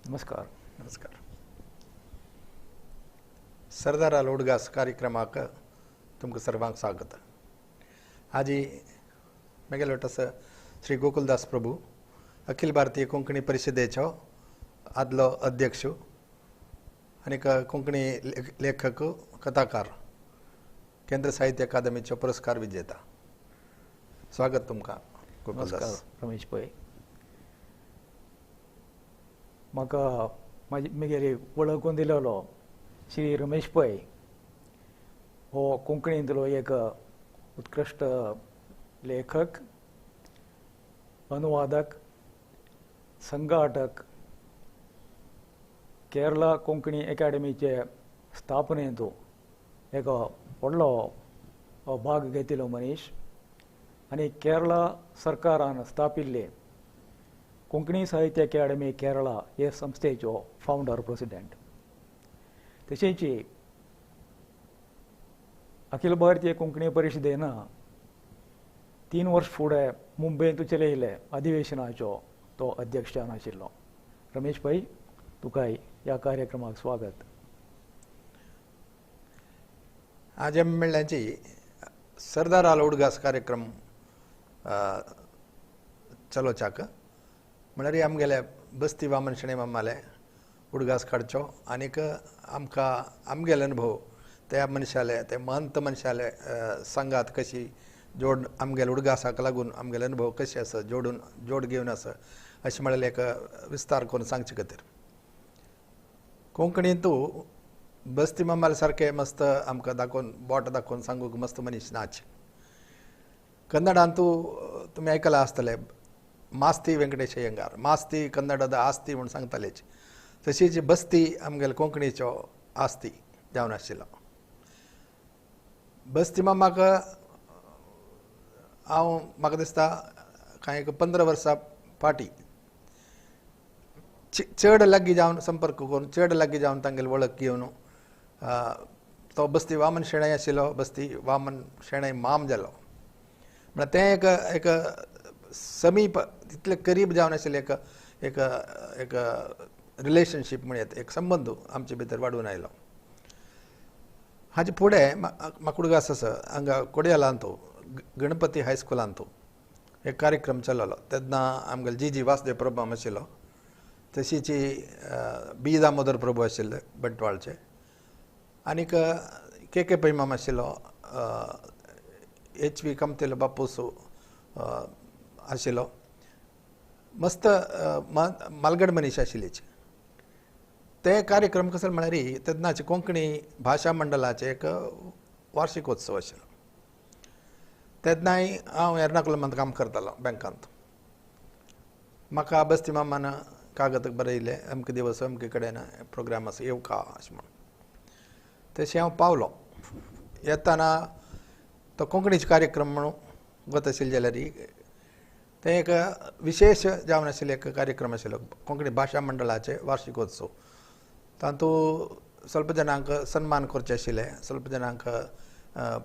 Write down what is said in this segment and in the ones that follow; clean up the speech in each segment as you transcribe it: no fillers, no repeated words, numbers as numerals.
नमस्कार. नमस्कार. सरदारा लोडगास कार्यक्रमाक तुमकां सर्वांक स्वागत. आजी म्हगेलो तसं श्री गोकुलदास प्रभू अखिल भारतीय कोंकणी परिशदेचो आदलो अध्यक्ष आनी कोंकणी लेखक कथाकार केंद्र साहित्य अकादमीचो पुरस्कार विजेता. स्वागत तुमकां गोकुलदास. नमस्कार रमेश पै. म्हाका म्हगेली वळख करून दिलेलो श्री रमेश पै हो कोंकणींतलो एक उत्कृश्ट लेखक, अनुवादक, संघाटक, केरला कोंकणी अकादमीचे स्थापनेंत एक व्हडलो भाग घेतिल्लो मनीस आनी केरला सरकारान स्थापिल्ले कोंकणी साहित्य अकादमी केरळा हे संस्थेचो फावंडर प्रेसिडेंट. तशेंच अखिल भारतीय कोंकणी परिशदेन 3 वर्स फुडें मुंबयंत चलयिल्ले अधिवेशनाचो तो अध्यक्ष आशिल्लो. रमेश पै, तुकाय ह्या कार्यक्रमाक स्वागत. आज आमी म्हणल्याची सरदारा लोडगास कार्यक्रम चलोवच्याक म्हळ्यार आमगेले बस्ती वामन शेणे मामाले उडगास काडचो आनीक आमकां आमगेले अनुभव त्या मनशाले ते महंत मनशाले सांगात कशी जोड आमगेले उडगासाक लागून आमगेले अनुभव कशे आसा जोड घेवन आसा अशें म्हळ्यार एक विस्तार करून सांगचे खातीर. कोंकणींतू बस्ती मामाले सारके मस्त आमकां दाखोवन बोट दाखोवन सांगूंक मस्त मनीस नाच. कन्नडांतू तुमी आयकलां आसतलें मास्ती वेंकटेश अय्यंगार, मास्ती कन्नडದ आस्ती म्हूण सांगतालेच. तशीच बस्ती आमगेले कोंकणीचो आस्ती जावन आशिल्लो. बस्ती मामाक म्हाका दिसता कांय 15 वर्सां फाटीं चड लागीं जावन संपर्क करून चड लागीं जावन तांगेली वळख घेवन तो बस्ती वामन शेणै आशिल्लो, बस्ती वामन शेणै माम जालो. म्हळ्यार तें एक समीप तितले करीब जावन आशिल्ले एक एक रिलेशनशीप म्हणत एक संबंद आमचे भितर वाडून आयलो. हाजे फुडें म्हाका उडगास आसा हांगा कोडयालांत गणपती हायस्कुलांत एक कार्यक्रम चललो. तेन्ना आमगेले जी वासुदेव प्रभू आशिल्लो, तशीच बी दामोदर प्रभू आशिल्ले बंटवाळचे, आनीक के पै माम आशिल्लो, HV कमतेलो बापूस आशिल्लो. मस्त मालगड मनीस आशिल्लीच. ते कार्यक्रम कसो म्हळ्यार तेन्नाचे कोंकणी भाशा मंडळाचे एक वार्षिकोत्सव आशिल्लो. तेन्नाय हांव एर्नाकुलमांत काम करतालो बँकांत. म्हाका बस्ती मामान कागद बरयले अमके दिवस अमके कडेन प्रोग्राम आसा येवका अशें म्हणून. तशें हांव पावलो. येताना तो कोंकणीचो कार्यक्रम म्हणून वता आशिल्ले जाल्यार तें एक विशेश जावन आशिल्ले एक कार्यक्रम आशिल्लो कोंकणी भाशा मंडळाचे वार्षिकोत्सव. तातूंत स्वल्प जाणांक सन्मान करचे आशिल्ले, स्वल्प जाणांक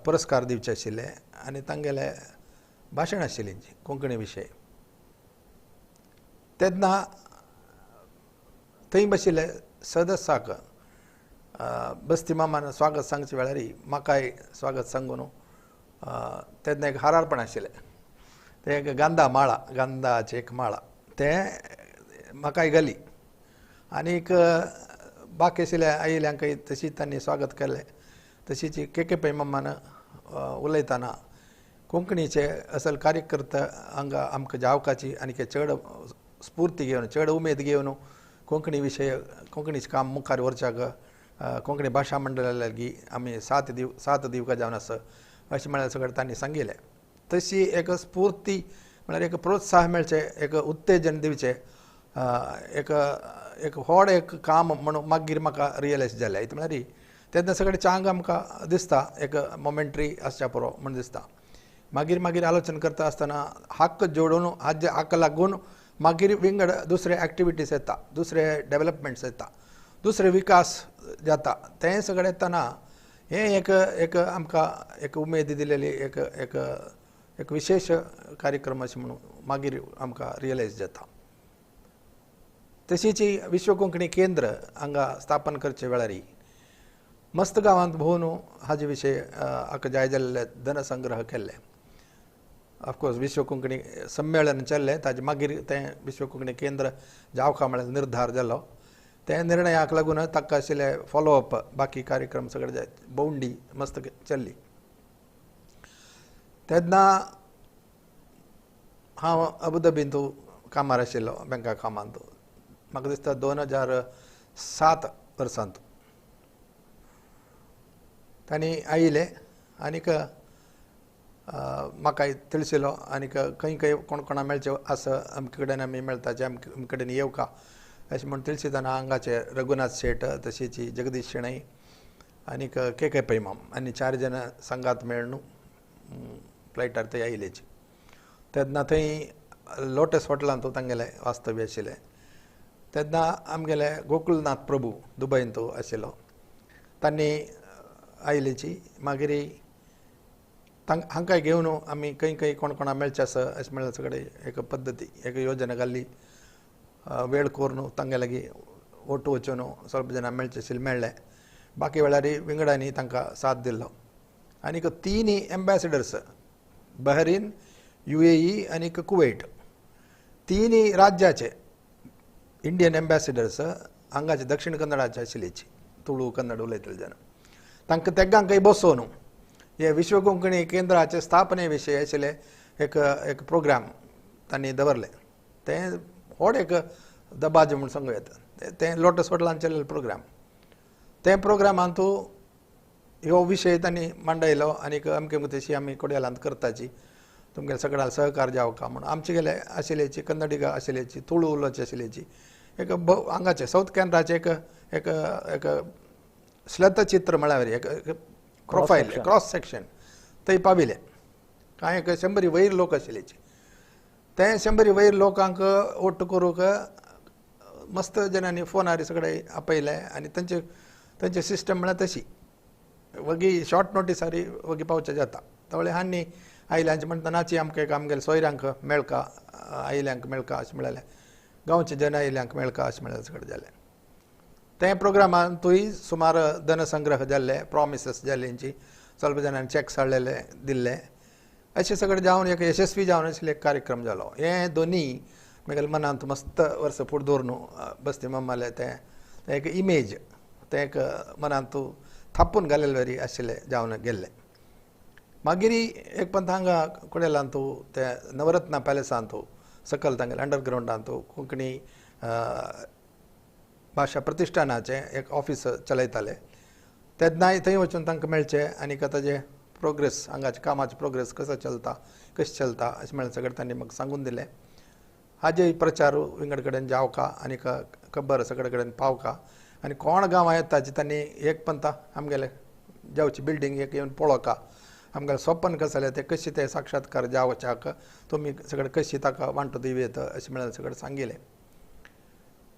पुरस्कार दिवचे आशिल्ले आनी तांगेले भाशण आशिल्लीं कोंकणी विशयी. तेन्ना थंय बशिल्ले सदस्याक बस्ती मामान स्वागत सांगचे वेळार म्हाकाय स्वागत सांगून तेन्ना एक हारारपण आशिल्लें. ते एक गांधाचे एक माळा तें म्हाकाय घाली आनीक बाकी आशिल्ल्या आयिल्ल्यांकय तशीच तांणी स्वागत केलें. तशीच के पै मामान उलयतना कोंकणीचे असल कार्यकर्ता हांगा आमकां जावकाची आनीक चड स्फूर्ती घेवन चड उमेद घेवन कोंकणी विशय कोंकणीचें काम मुखार व्हरच्याक कोंकणी भाशा मंडळा लागीं आमी साथ दिवका जावन आसा अशें म्हळ्यार सगळें तांणी सांगिल्लें. तशी एक स्फूर्ती म्हळ्यार एक प्रोत्साह मेळचें, एक उत्तेजन दिवचें, एक व्हड एक काम म्हणून मागीर म्हाका रियलायज जालें. म्हळ्यार तेन्ना सगळें चांग आमकां दिसता एक मोमेंटरी आसच्या पुरो म्हण दिसता. मागीर आलोचना करता आसतना हक्क जोडून हाका लागून मागीर विंगड दुसरे एक्टिविटीज येता, दुसरे डेवलपमेंट्स येता, दुसरे विकास जाता. तें सगळें येतना हें एक आमकां एक उमेद दिलेली एक विशेष कार्यक्रम अशें म्हणून मागीर आमकां रियलायज जाता. तशीच विश्व कोंकणी केंद्र हांगा स्थापन करचे वेळारी मस्त गांवांत भोंवन हाजे विशय हाका जाय जाल्ले धनसंग्रह केल्ले. ऑफकोर्स विश्व कोंकणी संमेलन चल्लें, ताजे मागीर तें विश्व कोंकणी केंद्र जावका म्हळ्यार निर्धार जालो. ते निर्णयाक लागून ताका आशिल्ले फॉलोअप बाकी कार्यक्रम सगळे भोंवडी मस्त चल्ली. तेन्ना हांव अबुधाबींत कामार आशिल्लो, बँका कामांत. म्हाका दिसता 2007 वर्सांत तांणी आयिल्ले आनीक म्हाका तिळशिलो आनीक खंय खंय कोण कोणा मेळचे आसा अमके कडेन आमी मेळटाचे, अमके कडेन येवका अशें म्हूण तिळशिताना हांगाचे रघुनाथ शेट, तशीच जगदीश शेणै आनीक के पैमाम आनी 4 जण संगात मेळून फ्लायटार थंय आयिल्लेची. तेन्ना थंय लोटस हॉटेलांत तांगेले वास्तव्य आशिल्लें. तेन्ना आमगेले गोकुलनाथ प्रभू दुबयंत आशिल्लो, तांणी आयिल्लेची. मागीर हांकांय घेवन आमी खंय खंय कोण कोणा मेळचे आसा अशें म्हणल्यार सगळे एक पद्दती एक योजना घाल्ली. वेळ करून तांगे लागीं ओटू वचून स्वल्प जाणां मेळचे आशिल्ले मेळ्ळे. बाकी वेळार विंगडांनी तांकां साथ दिल्लो. आनीक 3 एम्बेसिडर्स बहरीन, UAE आनीक कुवेट, 3 राज्याचे इंडियन एम्बेसिडर्स हांगाचे दक्षिण कन्नडाचे आशिल्लेची, तुळू कन्नड उलयतले जाण. तांकां तेगांकय बसोवन हे विश्व कोंकणी केंद्राचे स्थापने विशयी आशिल्ले एक प्रोग्राम तांणी दवरले. तें व्हड एक दबाज म्हूण सांगूं येता. तें लोटस हॉटेलांत चल्लेलें प्रोग्राम. ते प्रोग्रामांत ह्यो विशय तांणी मांडयलो आनीक अमके तशी आमी कोड्यालांत करताची, तुमगे सगळ्यां सहकार जावका म्हूण. आमचे गेले आशिल्लेची कन्नडिगा आशिल्लेची, तुळू उलोवचे आशिल्लेची एक हांगाचे सावथ कॅनराचे एक एक श्लतचित्र म्हळ्यार एक प्रोफायल क्रॉस सेक्शन थंय पाविले. कांय एक 100 वयर लोक आशिल्लेचे. ते 100 वयर लोकांक ओट्ट करूंक मस्त जणांनी फोनार सगळे आपयले आनी तांचे सिस्टम म्हळ्यार तशी वगी शॉर्ट नोटिसार वगी पावचे जाता. तवळे हांणी आयल्यांचे म्हणटा नाची आमकां आमगेल्या सोयऱ्यांक मेळका, आयल्यांक मेळका अशें म्हळ्ळें, गांवचे जन आयल्यांक मेळका अशें म्हळ्यार सगळें जालें. ते प्रोग्रामांतूय सुमार धनसंग्रह जाल्ले, प्रॉमिसस जाल्लींची, स्वल्प जाणांनी चॅक्स हाडलेले दिल्ले, अशें सगळें जावन एक यशस्वी जावन आशिल्ले एक कार्यक्रम जालो. हे दोनीय म्हगेल्या मनांत मस्त वर्स फुडें दवरून बस्ती मम्माले तें एक इमेज तें एक मनांत थापून घालेले वरी आशिल्ले जावन गेल्ले. मागीर एक पंत हांगा कोडेलांत ते नवरत्ना पॅलेसांत सकयल तांगेले अंडरग्रावंडांत कोंकणी भाशा प्रतिश्ठानाचें एक ऑफिस चलयताले. तेन्नाय थंय वचून तांकां मेळचें आनीक ताजे प्रोग्रेस हांगाचे कामाचे प्रोग्रेस कसो चलता कशें चलता अशें म्हळ्यार सगळें तांणी म्हाका सांगून दिलें. हाजे प्रचार विंगड कडेन जावका आनीक खबर सगळे कडेन पावका आनी कोण गांवां येताची तांणी एक पंता आमगेले जावची बिल्डींग एक येवन पळोवका, आमगेलें स्वप्न कशें जालें तें कशें तें साक्षात्कार जावच्याक तुमी सगळे कशी ताका वांटो दिवेत अशें म्हळ्यार सगळें सांगिल्लें.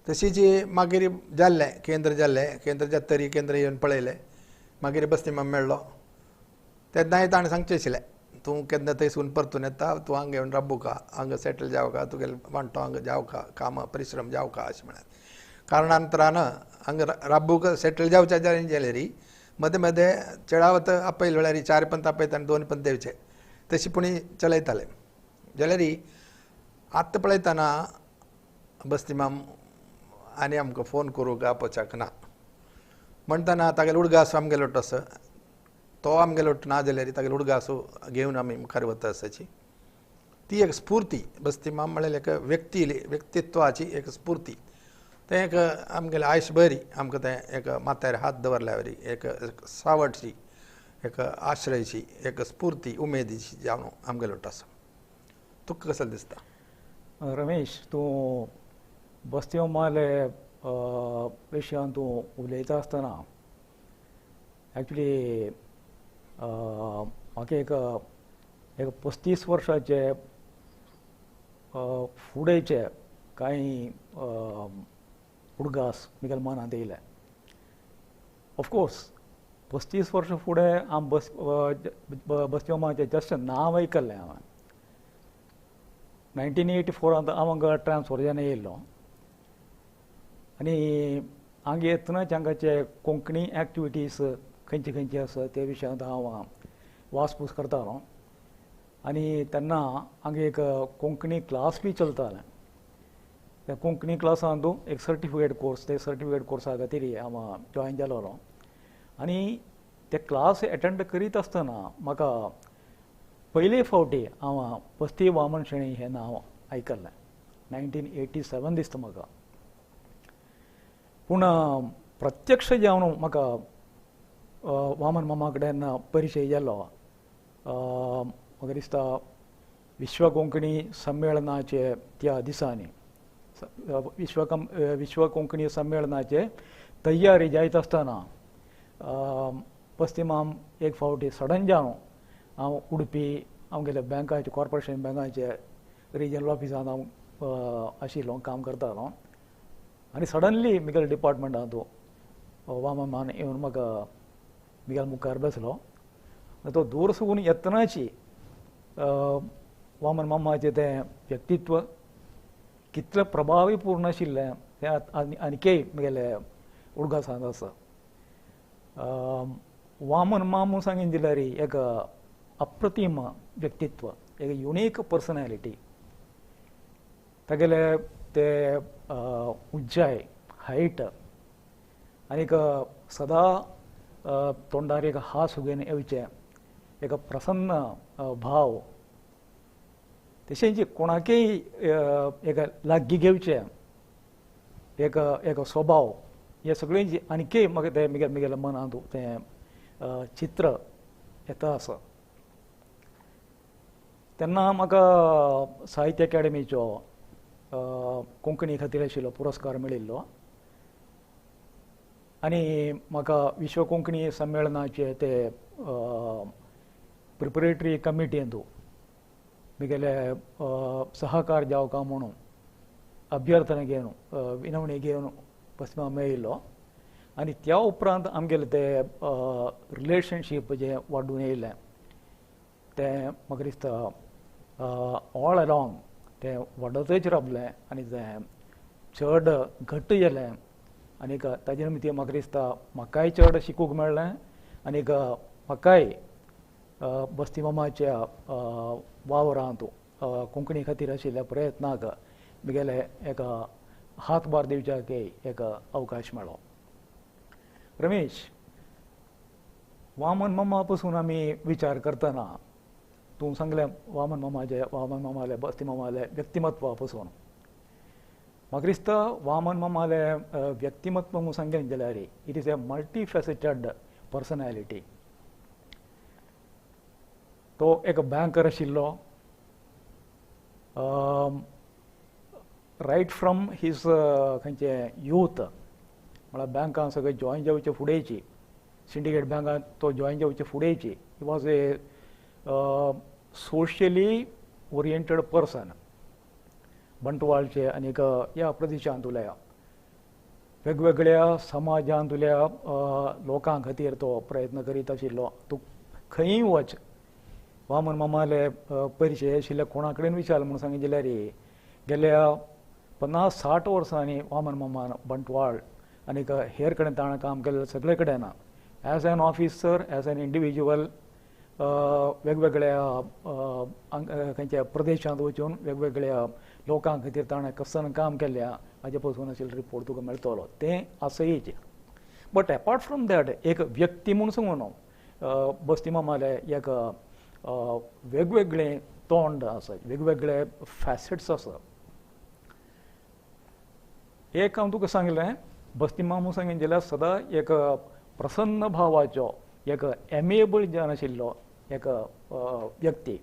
तशीच मागीर जाल्लें केंद्र जातरी केंद्र येवन पळयलें. मागीर बस्तीमा मेळ्ळो. तेन्नाय ताणें सांगचें आशिल्लें तूं केन्ना थंयसून परतून येता, तूं हांगा येवन राबूका, हांगा सेटल जावका, तुगेले वांटो हांगा जावका, काम परिश्रम जावका अशें म्हळ्यार. कारणांतरान हांगा राबूक सेटल जावच्या जाल्यार मदें मदें चेडावत आपयल वेळार 4 पंत आपयता आनी 2 पंत देंवचे तशी पुणी चलयताले. जाल्यार आत्तां पळयतना बस्तीमाम आनी आमकां फोन करूंक आपोवच्याक ना म्हणटना तागेलो उडगास आमगेलो तसो तो आमगेलो ना जाल्यार तागेलो उडगासो घेवन आमी मुखार वता आसाची ती एक स्फूर्ती. बस्तीमाम म्हळ्यार एक व्यक्तित्वाची एक स्फूर्ती. तें एक आमगेलें आयुश्यभरी आमकां तें एक माथ्यार हात दवरल्या वरी एक सावटशी एक आश्रयशी एक स्फूर्ती उमेदीची जावन आमगेलो तसो. तुका कसो दिसता? रमेश, तूं बस्तीमाले विशयान तूं उलयता आसतना एक्चुली म्हाका एक 35 वर्साचे फुडेंचे कांय उडगास म्हगेल्या मनांत येयले. ऑफकोर्स 35 वर्सां फुडें हांव बस्तीमाचें जस्ट नांव आयकल्लें हांवें. 1984 हांव हांगा ट्रान्सफर जावन येयल्लो आनी हांगा येतनाच हांगाचे कोंकणी एक्टिविटीज खंयचे खंयचे आसा ते विशयांत हांव वासपूस करतालो आनी तेन्ना हांगा एक कोंकणी क्लास बी चलतालें. त्या कोंकणी क्लासांत एक सर्टिफिकेट कोर्स ते सर्टिफिकेट कोर्सा खातीर हांव जॉयन जालोलो आनी ते क्लास एटेंड करीत आसतना म्हाका पयले फावटी हांव पस्ती वामन शेणी हें नांव आयकल्लें. 1987 दिसता म्हाका. पूण प्रत्यक्ष जेवन म्हाका वामन मामा कडेन परिचय जालो म्हाका दिसता विश्व कोंकणी संमेलनाचे त्या दिसांनी विश्व कोंकणी संमेलनाचे तयारी जायत आसतना पस्तीमाम एक फावटी सडन जावन हांव उडपी आमगेले बँकाचे कॉर्पोरेशन बँकाचे रिजनल ऑफिसांत हांव आशिल्लो काम करतालो आनी सडनली म्हगेल्या डिपार्टमेंटांत वामन मान येवन म्हाका म्हगेल्या मुखार बसलो. तो दूर साकून येतनाची वामन मामाचें तें व्यक्तित्व कितलें प्रभावीपूर्ण आशिल्लें तें आनिकय म्हगेले उडगासांत आसा. वामन माम म्हणून सांगीन जाल्यार एक अप्रतिम व्यक्तित्व, एक युनीक पर्सनॅलिटी. तागेले ते उंचाय, हायट आनीक सदां तोंडार एक हांस उगेन येवचें, एक प्रसन्न भाव, तशेंच कोणाकय एक लागीं घेवचें एक स्वभाव, हे सगळें आनीकय म्हाका तें म्हगेल्या मनांत तें चित्र येता आसा. तेन्ना म्हाका साहित्य अकादेमीचो कोंकणी खातीर आशिल्लो पुरस्कार मेळिल्लो आनी म्हाका विश्व कोंकणी संमेलनाचे ते प्रिपरेटरी कमिटींत म्हगेले सहकार जावका म्हणून अभ्यर्थना घेवन विनवणी घेवन पस्तीमा मेळिल्लो आनी त्या उपरांत आमगेले ते रिलेशनशीप जे वाडून येयलें तें म्हाका दिसता ऑल अलोंग तें वाडतच रावलें आनी तें चड घट्ट जालें आनीक ताजे निमती म्हाका दिसता म्हाकाय चड शिकूंक मेळ्ळें आनीक म्हाकाय बस्ती मामाच्या वावरांत कोंकणी खातीर आशिल्ल्या प्रयत्नाक म्हगेले एक हातभार दिवच्याक एक अवकाश मेळ्ळो. रमेश, वामन मामा पासून आमी विचार करतना तूं सांगलें वामन मामाले बस्ती मामाले व्यक्तिमत्वा पासून म्हाका दिसता वामन मामाले व्यक्तिमत्व म्हणून सांगलें जाल्यार it is a multi faceted personality. तो एक बँकर आशिल्लो. रायट फ्रॉम हीज खंयचे यूथ म्हळ्यार बँकां सगळे जॉयन जावचे फुडेंची, सिंडिकेट बँकांत तो जॉयन जावचे फुडेंची he was a socially oriented person. बंटवाळचे आनीक ह्या प्रदेशांत उरल्या वेगवेगळ्या समाजांत उरल्या लोकां खातीर तो प्रयत्न करीत आशिल्लो. तूं खंयय वच, वामन मामाले परिचय आशिल्ल्या कोणा कडेन विचार म्हणून सांगीत जाल्यार गेल्या 50-60 वर्सांनी वामन मामान बंटवाळ आनीक हेर कडेन ताणें काम केलें सगळे कडेन as an officer, as an individual वेगवेगळ्या खंयच्या प्रदेशांत वचून वेगवेगळ्या लोकां खातीर ताणें कसन काम केल्ल्या हाजे पासून आशिल्लो रिपोर्ट तुका मेळटलो. तें आसयच. बट एपार्ट फ्रॉम दॅट एक व्यक्ती म्हूण सांगून बस्ती मामाले एक वेगवेगळे तोंड आसा, वेगवेगळे फॅसेट्स आसा. एक हांव तुका सांगलें बस्ती मामा सांगीन जाल्यार सदां एक प्रसन्न भावाचो, एक एमेबल जावन आशिल्लो एक व्यक्ती.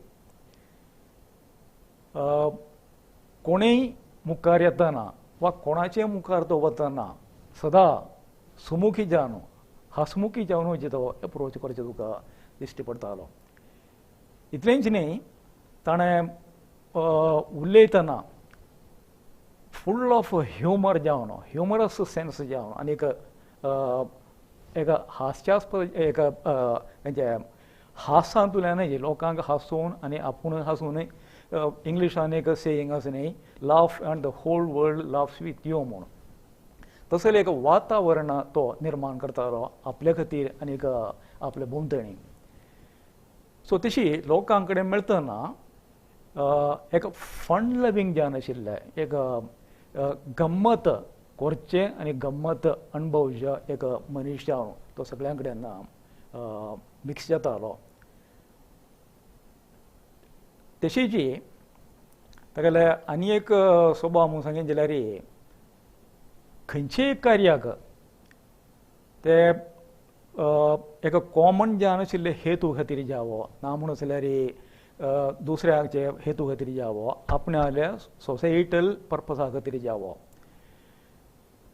कोणीय मुखार येतना वा कोणाचे मुखार तो वतना सदां सुमुखी जावन हसमुखी जावन तो अप्रोच करचें तुका दिश्टी पडटालो. इतलेंच न्ही, ताणें उलयतना फुल ऑफ ह्युमर जावन, ह्युमरस सेन्स जावन आनीक एक हास्यास्पद एक खंयचे हांसांतल्यान लोकांक हांसून आनी आपूण हांसून इंग्लिशान एक सेयींग आसा न्ही, laugh and the whole world laughs with you म्हणून. तसले एक वातावरण तो निर्माण करतालो आपल्या खातीर आनी आपल्या भोंवतणी. सो तशी लोकां कडेन मेळतना एक फन लविंग जावन आशिल्लें, एक गम्मत करचें आनी गम्मत अणभवचें एक मनीस जावन तो सगळ्यां कडेन मिक्स जातालो. तशीची तागेले आनी एक स्वभाव म्हणून सांगेन जाल्यार खंयचेय कार्याक ते एक कॉमन जावन आशिल्ले हेतू खातीर जावो ना म्हणून जाल्यार दुसऱ्याचे हेतू खातीर जावो आपणाल्या सोसायटल पर्पसा खातीर जावो.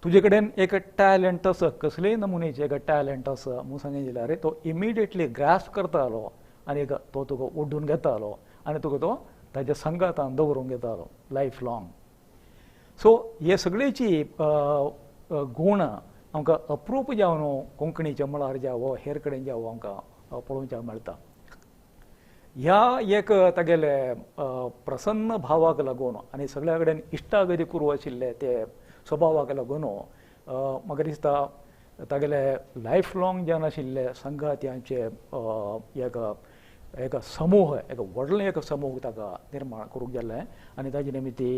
तुजे कडेन एक टॅलंट आसा, कसलेय नमुनेचे एक टॅलंट आसा म्हणून सांगेन जाल्यार तो इमिडिएटली ग्रास्प करतालो आनी तो तुका ओडून घेतालो आनी तुका तो ताच्या संगातान दवरूंक येतालो लायफ लाँग. सो हे सगळेची गूण आमकां अप्रूप जावन कोंकणीच्या मळार जावो हेर कडेन जावो आमकां पळोवच्याक मेळटा. ह्या एक तागेले प्रसन्न भावाक लागून आनी सगळ्या कडेन इश्टागती करूं आशिल्ले ते स्वभावाक लागून म्हाका दिसता तागेले लायफ लाँग जावन आशिल्ले संगात्यांचे एक समूह, एक व्हडलें एक समूह ताका निर्माण करूंक गेल्लें आनी ताजे निमित्ती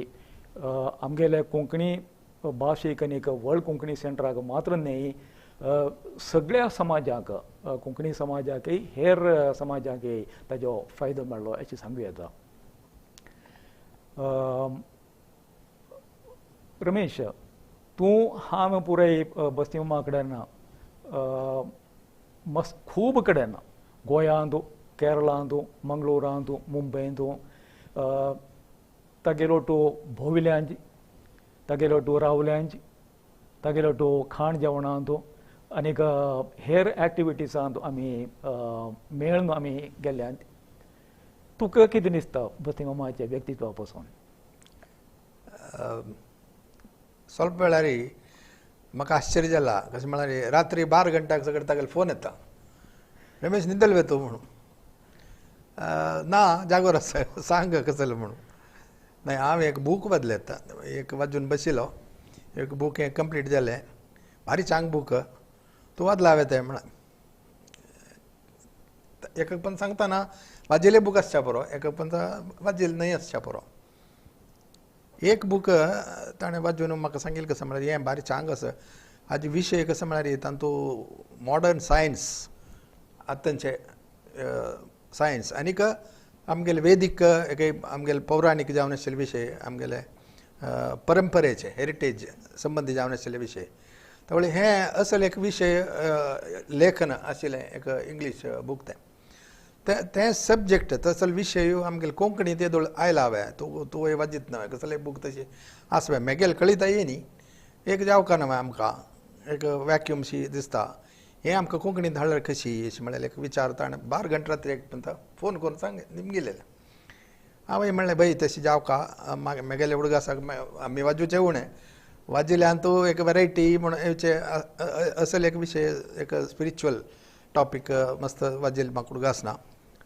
आमगेले कोंकणी भाशेक आनी एक वर्ल्ड कोंकणी सेंटराक मात्र न्ही सगळ्या समाजाक, कोंकणी समाजाकय हेर समाजाकय ताजो फायदो मेळ्ळो अशें सांगूं येता. रमेश, तूं हांव पुराय बस्तीमा कडेन खूब कडेन गोंयांत, केरळांत, मंगळुरांत, मुंबयंत तागेलो तूं भोविल्यांज, तागेलो तूं रावल्यांज, तागेलो तूं खाण जेवणांत आनीक हेर एक्टिविटीजांत आमी मेळून आमी गेल्यांत. तुका कितें दिसता बस्ती मामाच्या व्यक्तित्वा पासून? ಸ್ವಲ್ಪ वेळार म्हाका आश्चर्य जाला. कशें म्हळ्यार रात्री 12 घंटाक सगळे तागेलो फोन येता, रमेश न्हिदल तूं म्हणून. ना जागोर आसा, सांग कसलो म्हणून. नाही हांव एक बूक बदलयता, एक वाजून बशिलो, एक बूक हें कंप्लीट जालें, भारी चांग बूक, तूं वाजला हांवें तें म्हणा. एक पण सांगतना वाजिल्लें बूक आसच्या पुरो, एक पण वाजिल्लें न्हय आसच्या पुरो. एक बूक ताणें वाजून म्हाका सांगिल्लें कसं म्हळ्यार हें भारी चांग आसा, हाजे विशय कसो म्हळ्यार तातूंत मॉडर्न सायन्स, आतांचे सायन्स आनीक आमगेले वेदीक आमगेले पौराणीक जावन आशिल्ले विशय, आमगेले परंपरेचे हेरिटेज संबंदी जावन आशिल्ले विशय. त्यामुळे हें असल एक विशय लेखन आशिल्लें एक इंग्लीश बूक तें सब्जेक्ट तसल विशय आमगेले कोंकणी तेदोळ आयला हांवें. तूं हे वाजीत न्हय कसले बूक तशी आसवें मेगेल कळिता ये न्ही. एक जावका न्हय आमकां एक वॅक्यूम शी दिसता, हें आमकां कोंकणी धाडल्यार कशी अशें म्हळ्यार एक विचार. ताणें 12 घंटा रात्री एक फोन करून सांग निमगेलें. हांवें म्हणलें भई तशी जावका, मेगेले उडगासाक आमी वाजूचे उणें वाजिल्ल्यान तूं एक वेरायटी म्हणून येवचे असल एक विशय एक स्पिरिच्युअल टॉपीक मस्त वाजिल्लें म्हाका उडगासना.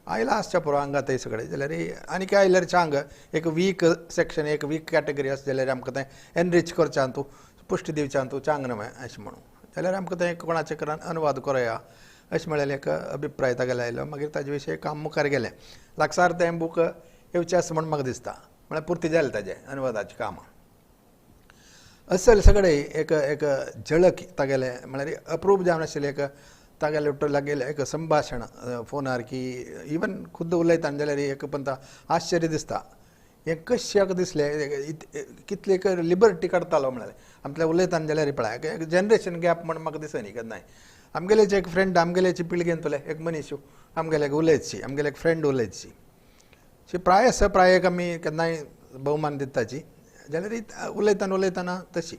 आयला आसच्या पुरो हांगा थंय सगळें जाल्यार आनीक आयल्यार सांग. एक वीक सेक्शन, एक वीक कॅटेगरी आसा जाल्यार आमकां तें एनरीच करच्यान तूं पुश्टी दिवच्यान तूं चांग न्हय अशें म्हणून. जाल्यार आमकां तें कोणाचे कडल्यान अनुवाद करुया अशें म्हळ्यार एक अभिप्राय तागेलो आयलो. मागीर ताजे विशय काम मुखार गेलें. लागसार तें बूक येवचें आसा म्हूण म्हाका दिसता, म्हळ्यार पुर्ती जालें ताजें अनुवादाचें काम. असल सगळें एक एक झळक तागेलें म्हळ्यार अप्रूव जावन आशिल्लें एक तागेले लागेलें एक संभाशण फोनार की इवन खुद्द उलयताना जाल्यार एक पण आश्चर्य दिसता. हें कशें दिसलें कितले एक लिबर्टी काडटालो म्हळ्यार आमच्या उलयताना जाल्यार पळय एक जनरेशन गॅप म्हण म्हाका दिसना केन्नाय. आमगेलेच एक फ्रेंड आमगेलेची पिळगेन तुले एक मनीस आमगेले उलयतशी, आमगेले एक फ्रेंड उलयतशी शी प्राय आसा प्रायेक आमी केन्नाय भोवमान दिताची जाल्यार उलयतना तशी.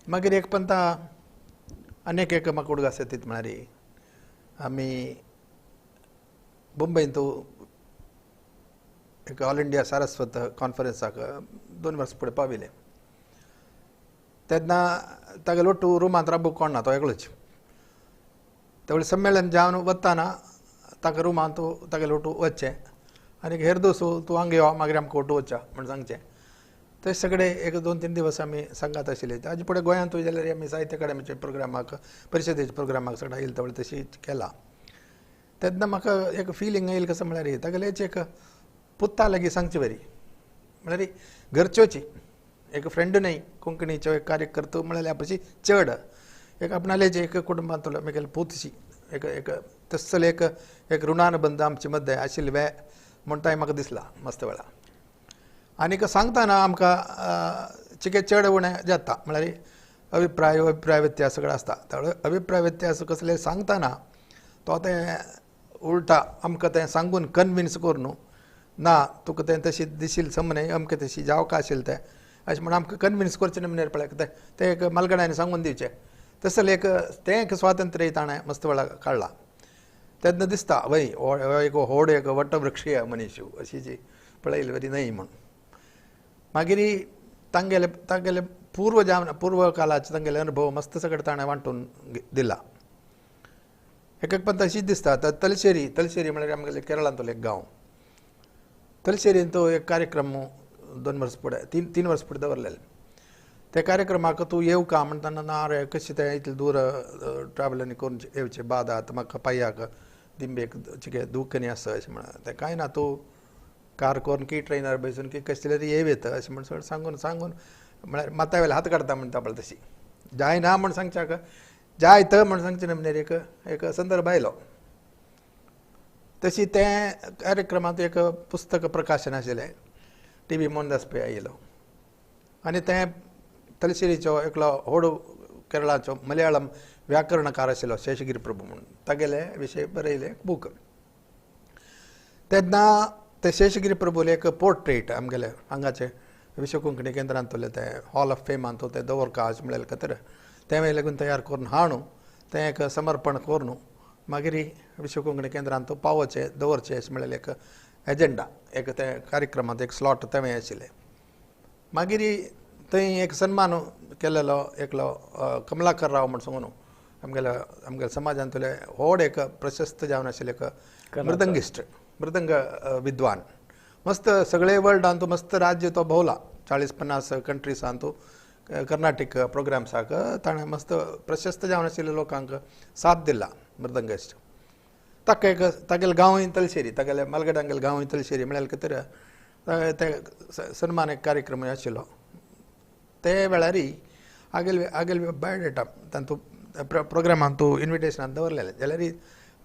मागीर एक पण अनेक एक म्हाका उडगास येता म्हळ्यार आमी मुंबयंत एक ऑल इंडिया सारस्वत कॉन्फरन्साक 2 वर्सां फुडें पाविल्ले. तेन्ना तागेलो टू रुमांत राबूंक कोण ना, तो एकलोच. तेवळें संमेलन जावन वताना ताका रुमांत तागेलो टू वचचें आनी हेर दोस तूं हांगा यो मागीर आमकां ओटू वचचें म्हण सांगचें. ते सगळे एक 2-3 दिवस आमी सांगात आशिल्ले. ताजे फुडें गोंयांत जाल्यार आमी साहित्य अकादमीच्या प्रोग्रामाक परिशदेच्या प्रोग्रामाक सगळ्या येयले तवळे तशी केला. तेन्ना म्हाका एक फिलींग येयलें कसं म्हळ्यार तागेलेच एक पुत्ता लागीं सांगची बरी म्हळ्यार घरच्योची एक फ्रेंड न्हय कोंकणीचो एक कार्यकर्तो म्हळ्यार पशी चड एक आपणालेचे एक कुटुंबांतलो म्हगेले पुतशी एक एक तस्सले एक ऋणानुबंध आमचे मध्य आशिल्ले म्हणटाय म्हाका दिसला मस्त वेळा. आनीक सांगतना आमकां चिके चड उणें जाता म्हळ्यार अभिप्राय व्यत्यास सगळो आसता. त्यावेळेस अभिप्राय व्यत्यास कसले सांगतना तो तें उलटा आमकां तें सांगून कन्विन्स करून ना तुका तें तशी दिशिल्लें समने अमकें तशी जावका आशिल्लें तें अशें म्हण आमकां कन्विन्स करचें न्ही म्हणल्यार पळय तें एक मालगड्यांनी सांगून दिवचें तसलें तें एक स्वातंत्र्य ताणें मस्त वेळा काडला. तेन्ना दिसता वय एक व्हड एक वटवृक्षीय मनीस अशी जी पळयली बरी न्हय म्हण. मागीर तांगेले पूर्व काळाचे तांगेले अनुभव मस्त सगळे ताणें वांटून दिला. एक पण तशीच दिसता तलशेरी म्हळ्यार आमगेले केरळांतलो एक गांव. तलशेरीन तो एक कार्यक्रम 2 वर्स फुडें 3 वर्स फुडें दवरलेले. त्या कार्यक्रमाक तूं येवं का म्हणटाना ना रे कशें तें इतलें दूर ट्रॅव्हलांनी करून येवचें बाद आतां म्हाका पांयाक दिंबेक चिके दुखणी आसा अशें म्हणून तें कांय ना तूं कार करून की ट्रेनर बसून की कशें तरी येत अशें म्हण सगळें सांगून म्हळ्यार माता वेले हात काडटा म्हणटा पळय तशी जाय ना म्हण सांगच्याक जाय तर म्हण सांगचें ना म्हणल्यार एक संदर्भ आयलो. तशी तें कार्यक्रमांत एक पुस्तक प्रकाशन आशिल्लें टी मोहनदास पै आयलो आनी तें तलशिरीचो एकलो व्हड केरळाचो मलयाळम व्याकरणकार आशिल्लो शेषगिरी प्रभू म्हणून तागेले विशय बरयले बूक. तेन्ना ते शेषगिरी प्रभूले एक पोर्ट्रेट आमगेले हांगाचे विश्व कोंकणी केंद्रांतले ते हॉल ऑफ फेमांत ते दवरका अशें म्हळें खातीर ते वेळी लागून तयार करून हाडूं तें एक समर्पण करून मागीर विश्व कोंकणी केंद्रांत पावोवचें दवरचें अशें म्हळें एक एजेंडा एक ते कार्यक्रमांत एक स्लॉट तेवें आशिल्लें. मागीर थंय एक सन्मान केलेलो एकलो कमलाकर राव म्हण सांगून आमगेल्या समाजांतले व्हड एक प्रशस्त जावन आशिल्ले एक मृदंग विद्वान मस्त सगळे वर्ल्डांत मस्त राज्य तो भोवला 40-50 कंट्रीसांत कर्नाटीक प्रोग्राम्साक ताणें मस्त प्रशस्त जावन आशिल्ल्या लोकांक साथ दिला मृदंगिस्ट. ताका एक तागेले गांवय तलशेरी तागेले मालगड्यांगेले गांवय तलशेरी म्हळ्यार खातीर ते सन्मान एक कार्यक्रम आशिल्लो. ते वेळारी आगेल बायोडेटा तातूंत प्रोग्रामांत तूं इन्विटेशनांत दवरलेलें जाल्यार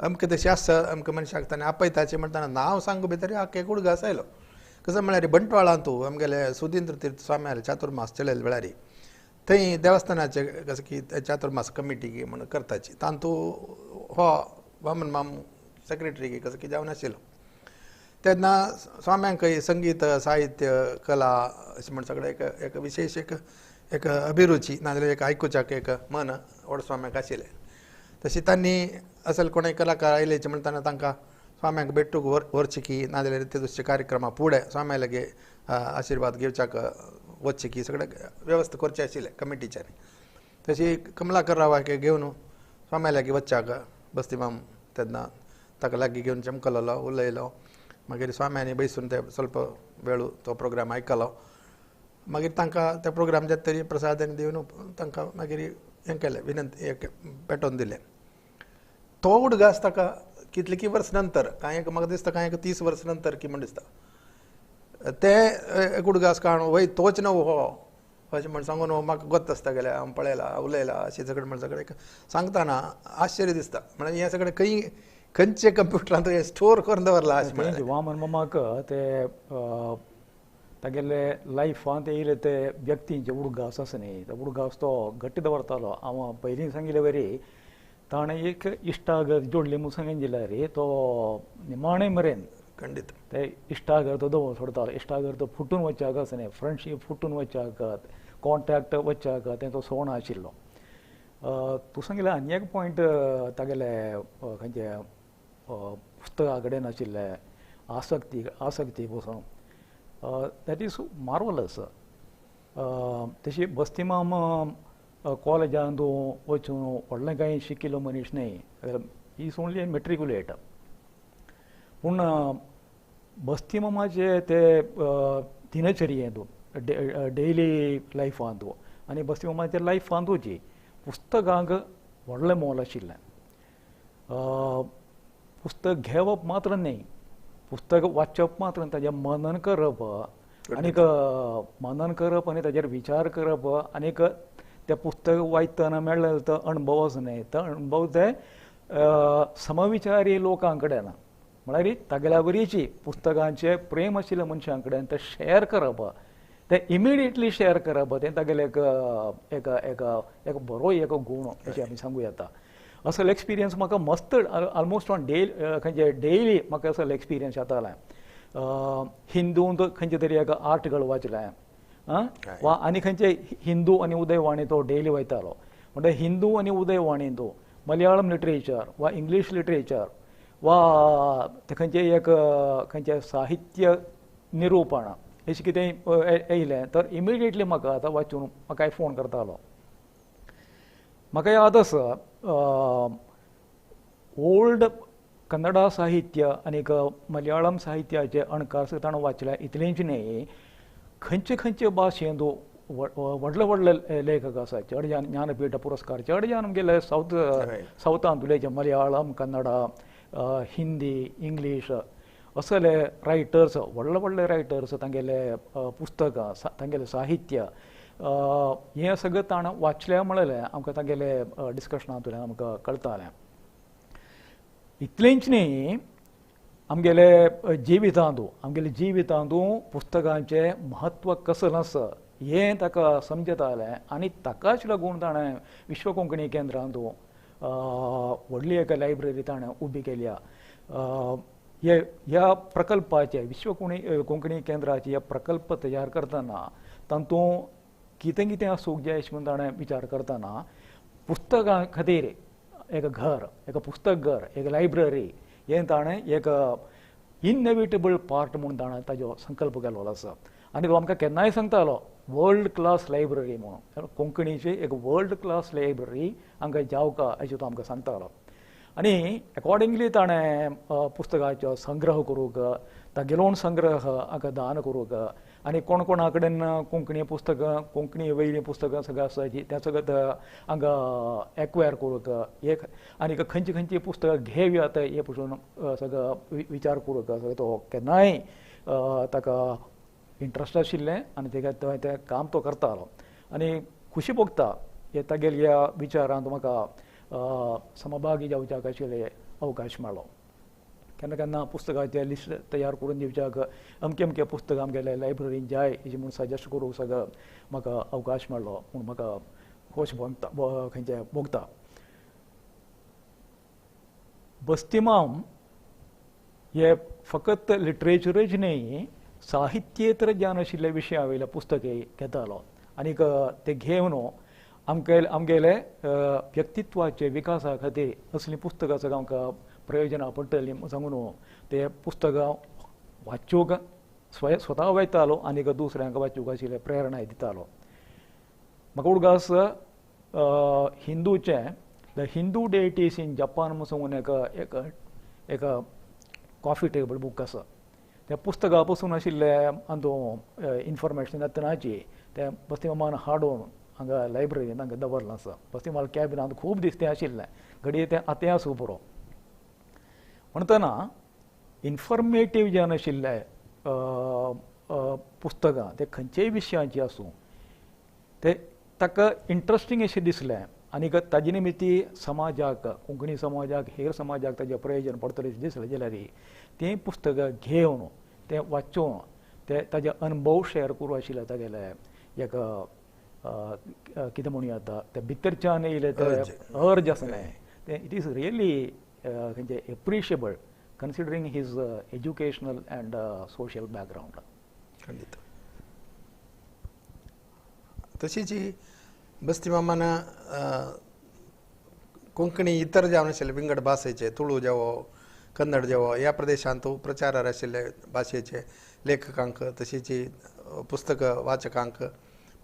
अमकें तशें आसा अमकें मनशाक ताणें आपयताचें म्हणटाना नांव सांगू भितर आख्खे कुडगास आयलो. कसो म्हळ्यार बंटवाळांत तूं आमगेले सुधींद्र तीर्थ स्वामी चातुर्मास चलयले वेळार थंय देवस्थानाचे कसो की चातुर्मास कमिटी म्हण करताची तातूंत हो वामन मामू सेक्रेटरी कसो की जावन आशिल्लो. तेन्ना स्वाम्यांकय संगीत साहित्य कला अशें म्हण सगळें एक विशेश एक अभिरुची नाजाल्यार एक आयकुच्याक एक मन व्हड स्वाम्याक आशिल्लें. तशी तांणी असल कोणें कलाकार आयलेचे म्हणटाना तांकां स्वाम्यांक भेटूंक व्हरचें की नाजाल्यार ते दुसऱ्या कार्यक्रमा फुडें स्वाम्या लागीं आशिर्वाद घेवच्याक वचचें की सगळें वेवस्था करचें आशिल्लें कमिटीच्यांनी. तशी कमलाकर रावाक घेवन स्वाम्या लागीं वचच्याक बस्तीमाम तेन्ना ताका लागीं घेवन चमकलो उलयलो. मागीर स्वाम्यांनी बसून ते स्वल्प वेळ तो प्रोग्राम आयकलो. मागीर तांकां ते प्रोग्राम जाता तरी प्रसाद दिवन तांकां मागीर हें केलें विनंती एक पेटोवन दिलें. तो उडगास ताका कितले की वर्स नंतर कांय म्हाका दिसता कांय 30 वर्स नंतर की म्हण दिसता ते उडगास काणू वय तोच न्हू हो अशें म्हण सांगून म्हाका गोत आसता गेले हांव पळयला उलयला अशें सगळें म्हण सगळें सांगतना आश्चर्य दिसता. म्हळ्यार हें सगळें खंयचे कंप्युटरांत हें स्टोर करून दवरला अशें म्हळ्यार वामन मामाक ते तागेले लायफांत येयले ते व्यक्तींचे उडगास आसा न्ही तो उडगास तो घट्ट दवरतालो. हांव पयलीं सांगिल्ले वरी ताणें एक इश्टागर जोडले म्हूण सांगून दिल्यार तो निमाणें मेरेन खंडीत ते इश्टागर तो दवर सोडतालो. इश्टागर तो फुटून वच्चाक आसा न्ही फ्रेंडशीप फुटून वच्चाक कॉन्टेक्ट वच्चाक तें तो सोण आशिल्लो. तूं सांगिल्लें आनी एक पॉयंट तागेले खंयचे पुस्तका कडेन आशिल्ले आसक्ती पसून दॅट इज मार्वलस. तशी बस्तीमाम कॉलेजांत वचून व्हडलें कांय शिकिल्लो मनीस न्हय ही इज ओन्ली मेट्रिक्युलेट. पूण बस्तीमामाचे ते दिनचर्येंत डेली लायफांत आनी बस्ती मामाच्या लायफांतूची पुस्तकांक व्हडलें मोल आशिल्लें. पुस्तक घेवप मात्र न्ही, पुस्तक वाचप मात्र ताजें मनन करप आनीक मनन करप आनी ताजेर विचार करप आनीक तें पुस्तक वाचतना मेळ्ळें तो अणभवच न्ही, तो अणभव ते समविचारी लोकां कडेन म्हळ्यार तागेल्या बरीची पुस्तकांचें प्रेम आशिल्ल्या मनशां कडेन तें शेअर करप, तें इमिडिएटली शेअर करप, तें तागेलें एक बरो एक गूण अशें आमी सांगूं येता. असलो एक्सपिरियन्स म्हाका मस्त ऑलमोस्ट ऑन डेली म्हाका असलो एक्सपिरियन्स येतालें. हिंदूंत खंयचे तरी एक आर्टिकल वाचलें वा आनी खंयचे हिंदू आनी उदयवाणी तो डेली वयतालो, म्हणटकीर हिंदू आनी उदयवाणी तो मलयाळम लिटरेचर वा इंग्लीश लिटरेचर वा ते खंयचे साहित्य निरूपण अशें कितें येयलें तर इमिडिएटली म्हाका आतां वाचून म्हाकाय फोन करतालो. म्हाका याद आसा ओल्ड कन्नडा साहित्य आनीक मलयाळम साहित्याचे अणकार सुद्दां ताणें वाचल्या इतलेंच न्ही, खंयचे खंयचे भाशेंत व्हडले व्हडले लेखक आसात. चड ज्ञानपीठ पुरस्कार चड ज्ञान आमगेले सावथांत उलयचे मलयाळम कन्नडा हिंदी इंग्लीश असले रायटर्स व्हडले व्हडले रायटर्स तांगेले पुस्तकां तांगेलें साहित्य हें सगळें ताणें वाचलें म्हणलें आमकां तांगेले डिस्कशनांतल्यान आमकां कळटालें. इतलेंच न्ही, आमगेले जिवितांतू पुस्तकांचें म्हत्व कसलें आसा हें ताका समजतालें आनी ताकाच लागून ताणें विश्व कोंकणी केंद्रांत व्हडली एक लायब्ररी ताणें उबी केल्या. ह्या प्रकल्पाचे विश्व कोंकणी केंद्राचे हे प्रकल्प तयार करतना तातूंत कितें कितें आसूंक जाय अशें म्हणून ताणें विचार करतना पुस्तकां खातीर एक घर, एक पुस्तक घर, एक लायब्ररी हें ताणें एक इनएविटेबल पार्ट म्हणून ताणें ताजो संकल्प केल्लो आसा. आनी तो आमकां केन्नाय सांगतालो वर्ल्ड क्लास लायब्ररी म्हणून, कोंकणीची एक वर्ल्ड क्लास लायब्ररी हांगा जावका अशें तो आमकां सांगतालो. आनी अकॉर्डिंगली ताणें पुस्तकाचो संग्रह करूंक, तागेलोन संग्रह हाका दान करूंक आनी कोण कोणा कडेन कोंकणी पुस्तकां कोंकणी वयलीं पुस्तकां सगळीं आसा त्या सगळें हांगा एक्वायर करूंक एक आनी खंयची खंयची पुस्तकां घेवयात हे पसून सगळो विचार करूंक सगळो तो केन्नाय ताका इंट्रस्ट आशिल्लें आनी तें काम तो करतालो. आनी खुशी भोगता हे तागेल्या विचारांत म्हाका समभागी जावच्याक आशिल्ले अवकाश मेळ्ळो. केन्ना केन्ना पुस्तकाचें लिस्ट तयार करून दिवच्याक अमकें अमकें पुस्तक आमगेल्या लायब्ररीन जाय अशें म्हूण सजेस्ट करूंक सगळो म्हाका अवकाश मेळ्ळो म्हूण म्हाका खोस भोगता. बस्तिमाम हे फकत लिटरेचरच न्ही, साहित्येतर ज्ञान आशिल्ल्या विशया वयले पुस्तके घेतालो आनीक ते घेवन आमगेले व्यक्तित्वाचे विकासा खातीर असलीं पुस्तकां सगळीं आमकां प्रयोजनां पडटलीं सांगून ते पुस्तकां वाचूंक स्वता वयतालो आनीक दुसऱ्यांक वाचूंक आशिल्ले प्रेरणाय दितालो. म्हाका उडगास हिंदूचें the Hindu deities in Japan म्हूण सांगून एक कॉफी टेबल बूक आसा. त्या पुस्तका पासून आशिल्ले हातूंत इन्फॉर्मेशन येतनाची तें बस्तिमामान हाडून हांगा लायब्ररीन हांगा दवरलें आसा. बस्तिमाल कॅबिनांत खूब दीस तें आशिल्लें, घडये तें आतें आसूं पुरो. म्हणटना इन्फॉर्मेटीव जें आशिल्लें पुस्तकां ते खंयचेय विशयांची आसूं ते ताका इंट्रस्टींग अशें दिसलें आनीक ताजे निमित्ती समाजाक कोंकणी समाजाक हेर समाजाक ताजें प्रयोजन पडटलें अशें दिसलें जाल्यार तें पुस्तकां घेवन तें वाचून ते ताजे अनुभव शेअर करूं आशिल्ले तागेले एक कितें म्हणूं येता ते भितरच्यान येयले ते अर्ज आसा न्हय ते इट इज रियली खंयचे appreciable considering his educational and social background. खंडित तशीच बस्तिमामान कोंकणी इतर जावन आशिल्ले विंगड भाशेचे तुळू जावो कन्नड जावो ह्या प्रदेशांत प्रचारार आशिल्ले भाशेचे लेखकांक तशीच पुस्तक वाचकांक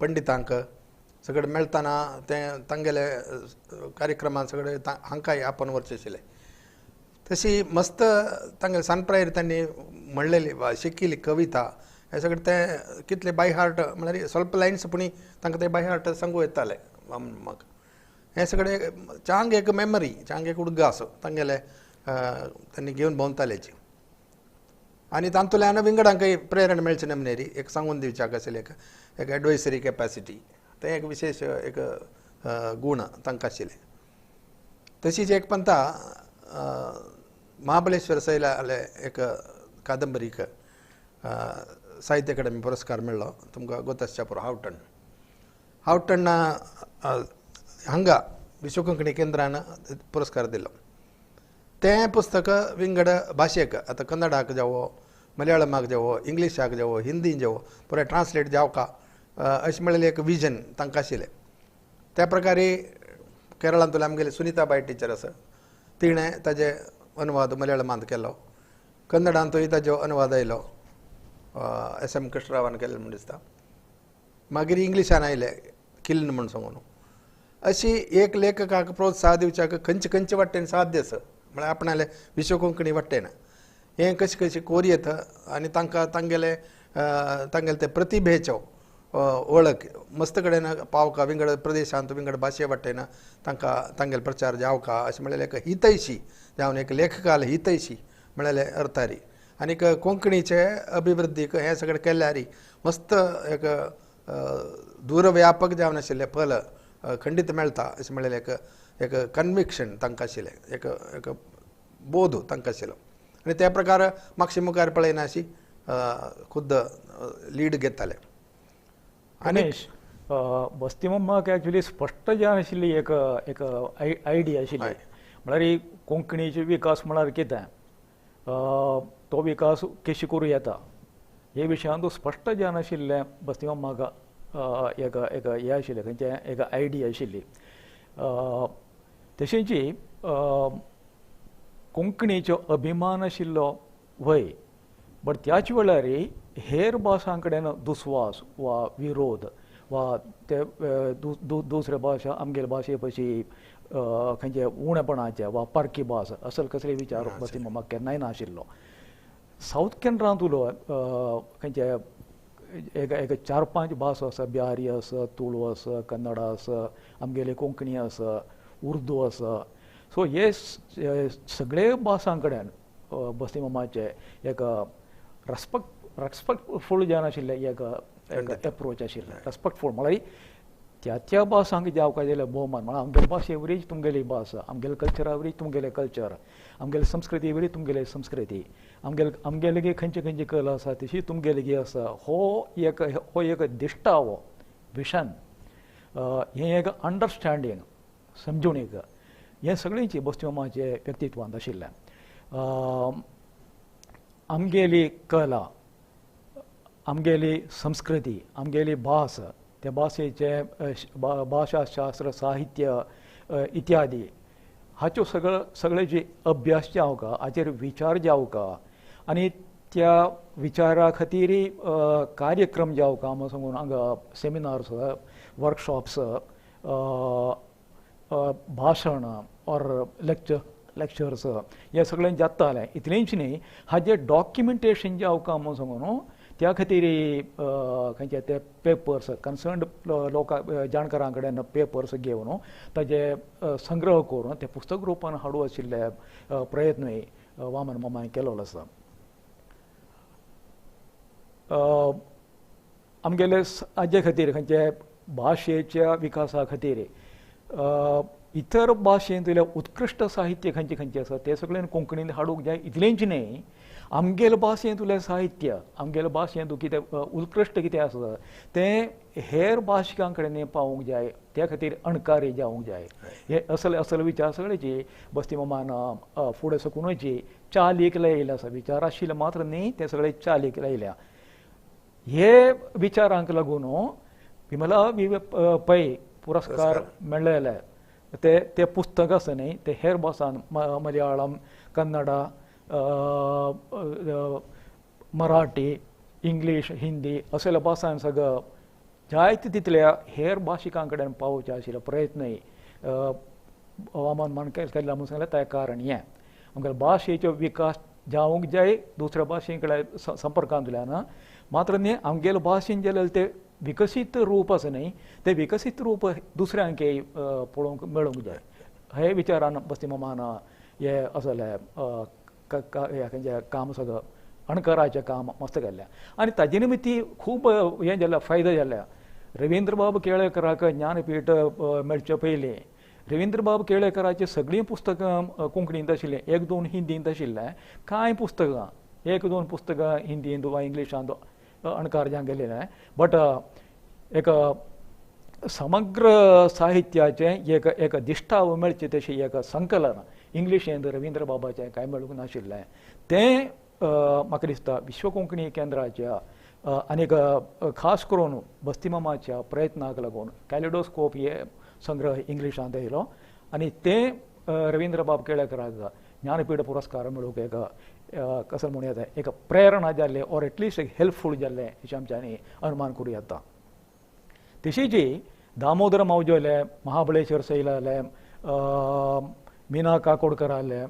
पंडितांक सगळे मेळतना ते तांगेले कार्यक्रमांत सगळे हांकांय आपण वरचे आशिल्ले. तशी मस्त तांगे सानप्रायर तांणी म्हणलेली वा शिकिल्ली कविता हे सगळे ते कितले बाय हार्ट म्हळ्यार स्वल्प लायन्स पुणी तांकां ते बाय हार्ट सांगू येताले म्हाका हे सगळे चांग एक मेमरी चांग एक उडगास तांगेले त्यांनी घेवन भोंवतालेची आनी तातूंतल्यान विंगडांकय प्रेरणा मेळचे नमनेरी एक सांगून दिवच्याक आशिल्लें एक एडवायसरी कॅपॅसिटी ते एक विशेष एक गूण तांकां आशिल्ले तशीच एक पंथा महाबळेश्वर सैलाले एक कादंबरीक साहित्य अकादमी पुरस्कार मेळ्ळो तुमकां गोकुल्दास प्रभू हावटण हांगा विश्व कोंकणी केंद्रान पुरस्कार दिलो तें पुस्तक विंगड भाशेक आतां कन्नडाक जावो मलयाळमाक जावो इंग्लिशाक जावो हिंदीन जावो पुराय ट्रान्सलेट जावका अशें म्हणलेलें एक विजन तांकां आशिल्लें त्या प्रकारे केरळांतून आमगेले सुनीताबाई टिचर आसा तिणें ताजे अनुवाद मलयाळमांत केलो कन्नडांतूय ताजो अनुवाद आयलो SM कृष्णरावान केल्लो म्हण दिसता मागीर इंग्लिशान आयले किल्न म्हूण सांगून अशी एक लेखकाक प्रोत्साह दिवच्याक खंयचे वाटेन साध्य आसा म्हळ्यार आपणाले विश्व कोंकणी वाटेन हें कशें कशें कोर येता आनी तांकां तांगेले ते प्रतिभेचो वळख मस्त कडेन पावका विंगड प्रदेशांत विंगड भाशे वाटेन तांकां तांगेलो प्रचार जावका अशें म्हणलेलें एक हितैशी जावन एक लेखकाल हितैशी म्हणलेले अर्थारी आनीक कोंकणीचे अभिवृद्धीक हें सगळें केल्यारी मस्त एक दूरव्यापक जावन आशिल्लें फल खंडीत मेळटा अशें म्हणलेलें एक कन्विक्शन तांकां आशिल्लें एक बोध तांकां आशिल्लो आनी त्या प्रकार मातशें मुखार पळयना अशी खुद्द लीड घेताले आनी बस्ती मम्माक एक्चुली स्पश्ट जावन आशिल्ली एक आयडिया आशिल्ली म्हळ्यार ही कोंकणीचो विकास म्हळ्यार कितें तो विकास कशी करूं येता हे विशयान स्पश्ट जावन आशिल्लें बस्ती मम्माक एक हें आशिल्लें खंयचें एक आयडिया आशिल्ली तशेंची कोंकणीचो अभिमान आशिल्लो वय बट त्याच वेळार हेर भासां कडेन दुस्वास वा विरोध वा ते दुसरे भाशा आमगेले भाशे पशी खंयचे उणेपणाचे वा पारकी भास असल कसले विचार बस्ती मम्माक केन्नाय नाशिल्लो सावथ केनरांत उलो खंयचे एक 4-5 भास आसा बिहारी आसा तुळू आसा कन्नडा आसा आमगेले कोंकणी आसा उर्दू आसा सो हे सगळे भासां कडेन बस्ती मम्माचे एक रेस्पेक्टफूल जावन आशिल्लें एक एप्रोच आशिल्लें रेस्पेक्टफूल म्हळ्यार त्या भासांक जावका जाल्यार भोवमान म्हळ्यार आमगेले भाशे वरीच तुमगेली भास आमगेले कल्चरा वरीच तुमगेले कल्चर आमगेले संस्कृती वरी तुमगेले संस्कृती आमगेले खंयची कला आसा तशी तुमगेली आसा हो एक दिश्टावो विशन हें एक अंडरस्टँडींग समजुणीक हें सगळींची बस्ती मम्माचे व्यक्तित्वांत आशिल्लें आमगेली कला आमगेली संस्कृती आमगेली भास त्या भाशेचे भाशाशास्त्र साहित्य इत्यादी हाच्यो सगळेची अभ्यास जावका हाचेर विचार जावका आनी त्या विचारा खातीर कार्यक्रम जावका म्हणून सांगून हांगा सेमिनार्स वर्कशॉप्स भाशण और लेक्चर्स हे सगळें जातालें इतलेंच न्ही हाजें डॉक्युमेंटेशन जावका म्हणून सांगून त्या खातीर खंयचे ते पेपर्स कन्सर्न्ड लोकां जाणकारां कडेन पेपर्स घेवन ताजे संग्रह करून ते पुस्तक रुपान हाडूं आशिल्ले प्रयत्नूय वामन मम्मान केलेलो आसा आमगेले हाजे खातीर खंयचे भाशेच्या विकासा खातीर इतर भाशेंतले उत्कृश्ट साहित्य खंयचे आसा ते सगळें कोंकणींत हाडूंक जाय इतलेंच न्ही आमगेले भाशेंतलें साहित्य आमगेले भाशेंत कितें उत्कृश्ट कितें आसा तें हेर भाशकां कडेन पावूंक जाय त्या खातीर अणकारी जावंक जाय हे असल विचार सगळेची बस्ती मम्मान फुडें साकूनची चालीक लायिल्ले आसा विचार आशिल्ले मात्र न्ही ते सगळे चालीक लायल्या हे विचारांक लागून विमला पै पुरस्कार मेळ्ळेले ते पुस्तक आसा न्ही ते हेर भासांत मलयाळम कन्नडा मराठी इंग्लीश हिंदी असल्या भासांत सगळं जायते तितल्या हेर भाशिकां कडेन पावोवचे आशिल्ले प्रयत्नय वामन केल्ले म्हणून सांगलें तें कारण हें आमगेले भाशेचो विकास जावंक जाय दुसऱ्या भाशे कडेन संपर्कांतल्यान मात्र न्ही आमगेले भाशेन जाल्यार ते विकसीत रूप आसा न्ही ते विकसीत रूप दुसऱ्यांकय पळोवंक मेळूंक जाय हे विचारान बस्तीमामान हे असले खंयचे काम सगळं अणकाराचें काम मस्त केल्लें आनी ताजे निमित्ती खूब हें जाल्लें फायदो जाल्ल्या रवींद्र बाब केळेकराक ज्ञानपीठ मेळचे पयलीं रवींद्र बाब केळेकराची सगळीं पुस्तकां कोंकणींत आशिल्लीं 1-2 हिंदींत आशिल्लें कांय पुस्तकां 1-2 पुस्तकां हिंदींत वा इंग्लिशांत अणकार जावन गेलेलें बट एक समग्र साहित्याचें एक दिश्टाव मेळची तशी एक संकलन इंग्लिशेंत रवींद्र बाबाचें कांय मेळूंक नाशिल्लें तें म्हाका दिसता विश्व कोंकणी केंद्राच्या आनीक खास करून बस्तीमामाच्या प्रयत्नाक लागून कॅलिडोस्कोप हे संग्रह इंग्लिशांत येयलो आनी तें रवींद्र बाब केळेकराक ज्ञानपीठ पुरस्कार मेळूंक एक कसो म्हणूं येता एक प्रेरणा जाल्लें ऑर एटलिस्ट एक हेल्पफूल जाल्लें अशें आमच्यांनी अनुमान करूं येता तशींच दामोदर मावजोले महाबळेश्वर सैलाले मिना काकोडकर आले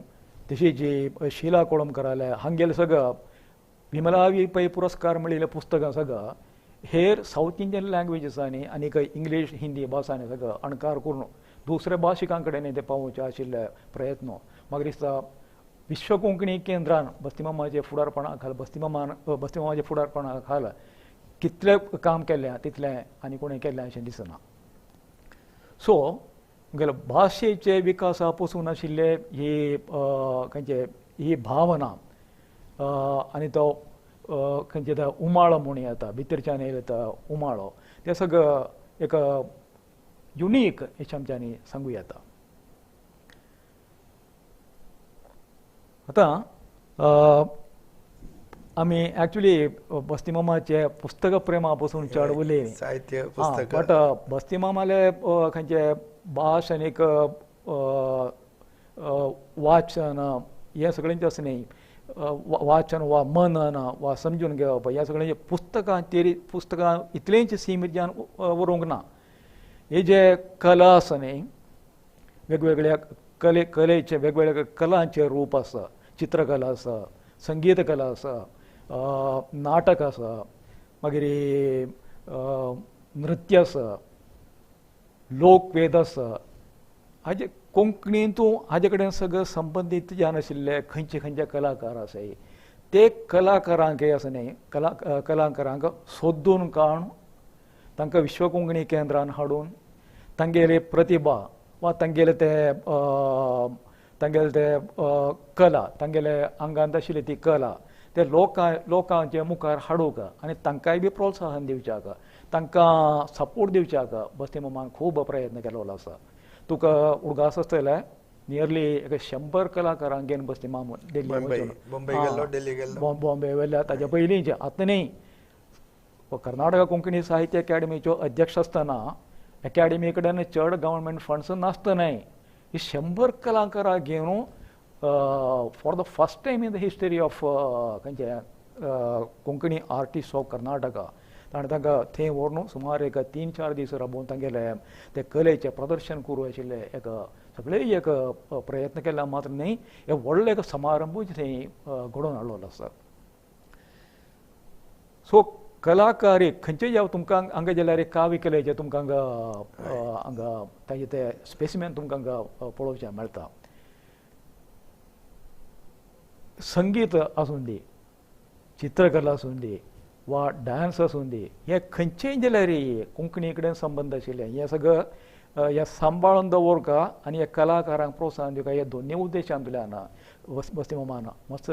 तशींच शिला कोळंबकर आले हांगेले सगळं विमला पै पुरस्कार मेळिल्ले पुस्तकां सगळं हेर साऊथ इंडियन लँग्वेजीसांनी आनीक इंग्लीश हिंदी भासांनी सगळं अणकार करून दुसऱ्या भाशिकां कडेन ते पावोवचे आशिल्ले प्रयत्न म्हाका दिसता विश्व कोंकणी केंद्रान बस्तीमामाचे फुडारपणा खाला बस्तीमामाच्या फुडारपणा खाला कितलें काम केल्लें तितलें आनी कोणें केल्लें अशें दिसना सो मुगेले भाशेचे विकासा पासून आशिल्ले ही खंयचे ही भावना आनी तो खंयचे तो उमाळो म्हणूं येता भितरच्यान येयलो तो उमाळो तें सगळं एक युनीक अशें आमच्यांनी सांगूं येता आतां आमी एक्चुली बस्तीमामाचे पुस्तक प्रेमा पासून चड उलयली साहित्य पुस्तक बट बस्तीमामाले खंयचे भाश आनीक वाचन हें सगळेंचें आसा न्ही वाचन वा मनन वा समजून घेवप ह्या सगळ्यांचे पुस्तकां इतलेंच सीमीत जावन उरूंक ना हे जे कला आसा न्ही वेगवेगळ्या कलेचे वेगवेगळ्या कलांचे रूप आसा चित्रकला आसा संगीत कला आसा नाटक आसा मागीर नृत्य आसा लोकवेद आसा हाजे कोंकणींतूय हाजे कडेन सगळें संबंदीत जावन आशिल्ले खंयचे कलाकार आसाय ते कलाकारांक आसा न्ही कलाकारांक सोदून काडून तांकां विश्व कोंकणी केंद्रान हाडून तांगेली प्रतिभा वा तांगेले ते कला तांगेले आंगांत आशिल्ली ती कला ते लोकांचे मुखार हाडूंक आनी तांकांय बी प्रोत्साहन दिवच्याक तांकां सपोर्ट दिवच्याक बस्तीमामान खूब प्रयत्न केलो आसा तुका उडगास आसतले नियरली एक 100 कलाकारांक घेवन बस्तीमाम बॉम्बे वेल्ल्या ताच्या पयलींचे आतां न्ही कर्नाटका कोंकणी साहित्य अकॅडमीच्यो अध्यक्ष आसतना अकॅडमी कडेन चड गव्हर्मेंट फंड्स नासतनाय ही 100 कलाकारां घेवन for the first time in the history of खंयचे कोंकणी आर्टिस्ट ऑफ कर्नाटका ताणें तांकां थंय व्हरून सुमार एक 3-4 दीस राबोवन तांगेले ते कलेचें प्रदर्शन करूं आशिल्लें एक सगळे एक प्रयत्न केला मात्र न्ही हे व्हडले एक समारंभूच थंय घडोवन हाडलो आसा सो कलाकारीक खंयचेय जावं तुमकां हांगा जाल्यार काव्य कलेचे तुमकां हांगा ताजे ते स्पेसिमेन तुमकां हांगा पळोवचें मेळटा संगीत आसूं दी चित्रकला आसूं दी वा डान्स आसूं दी हे खंयचेय जाल्यार कोंकणी कडेन संबंद आशिल्ले हे सगळं हे सांबाळून दवरका आनी हे कलाकारांक प्रोत्साहन दिवका हे दोनूय उद्देशांतल्यान बस्तीमामान मस्त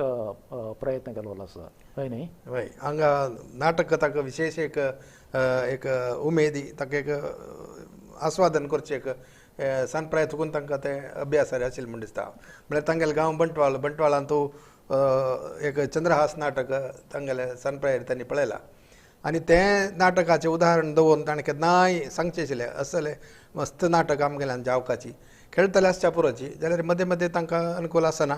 प्रयत्न केलो आसा हय न्ही हय हांगा नाटक ताका विशेष एक उमेदी ताका एक आस्वादन करचें एक सनप्राय चुकून तांकां ते अभ्यासार आशिल्लें म्हण दिसता म्हळ्यार तांगेले गांव बंटवाळान तूं एक चंद्रहास नाटक तांगेले सनप्रायर तांणी पळयलां आनी तें नाटकाचें उदाहरण दवरून ताणें केन्नाय सांगचें आशिल्लें असलें मस्त नाटक आमगेल्यान जावकाची खेळटले आसच्या पुरोची जाल्यार मदें मदें तांकां अनुकूल आसना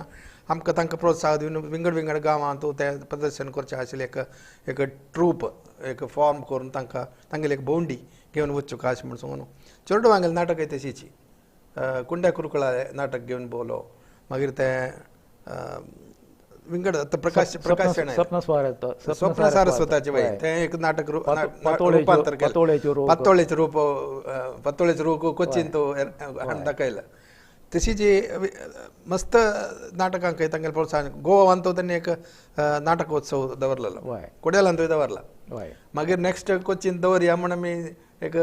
आमकां तांकां प्रोत्साहन दिवन विंगड गांवांत तें प्रदर्शन करचें आशिल्लें एक ट्रूप एक फॉर्म करून तांगेली एक भोंवडी घेवन वच्चो काय अशें म्हण सांगून चेडूं वांगेलें नाटक तशीची कुंड्या कुरुकळा नाटक घेवन भोवलो मागीर तें विंगड आता प्रकाश शेणाय स्वप्न स्वप्न सारस्वताचे वय ते एक नाटक रूपांतर केलं पातोळेचे रूप कोचीन तो दाखयला तशी जी मस्त नाटकांक तांगेले प्रोत्साहन गोवान तो त्यांनी एक नाटकोत्सव दवरलेलो कोड्यालान तो दवरला मागीर नेक्स्ट कोचीन दवरया म्हण आमी एक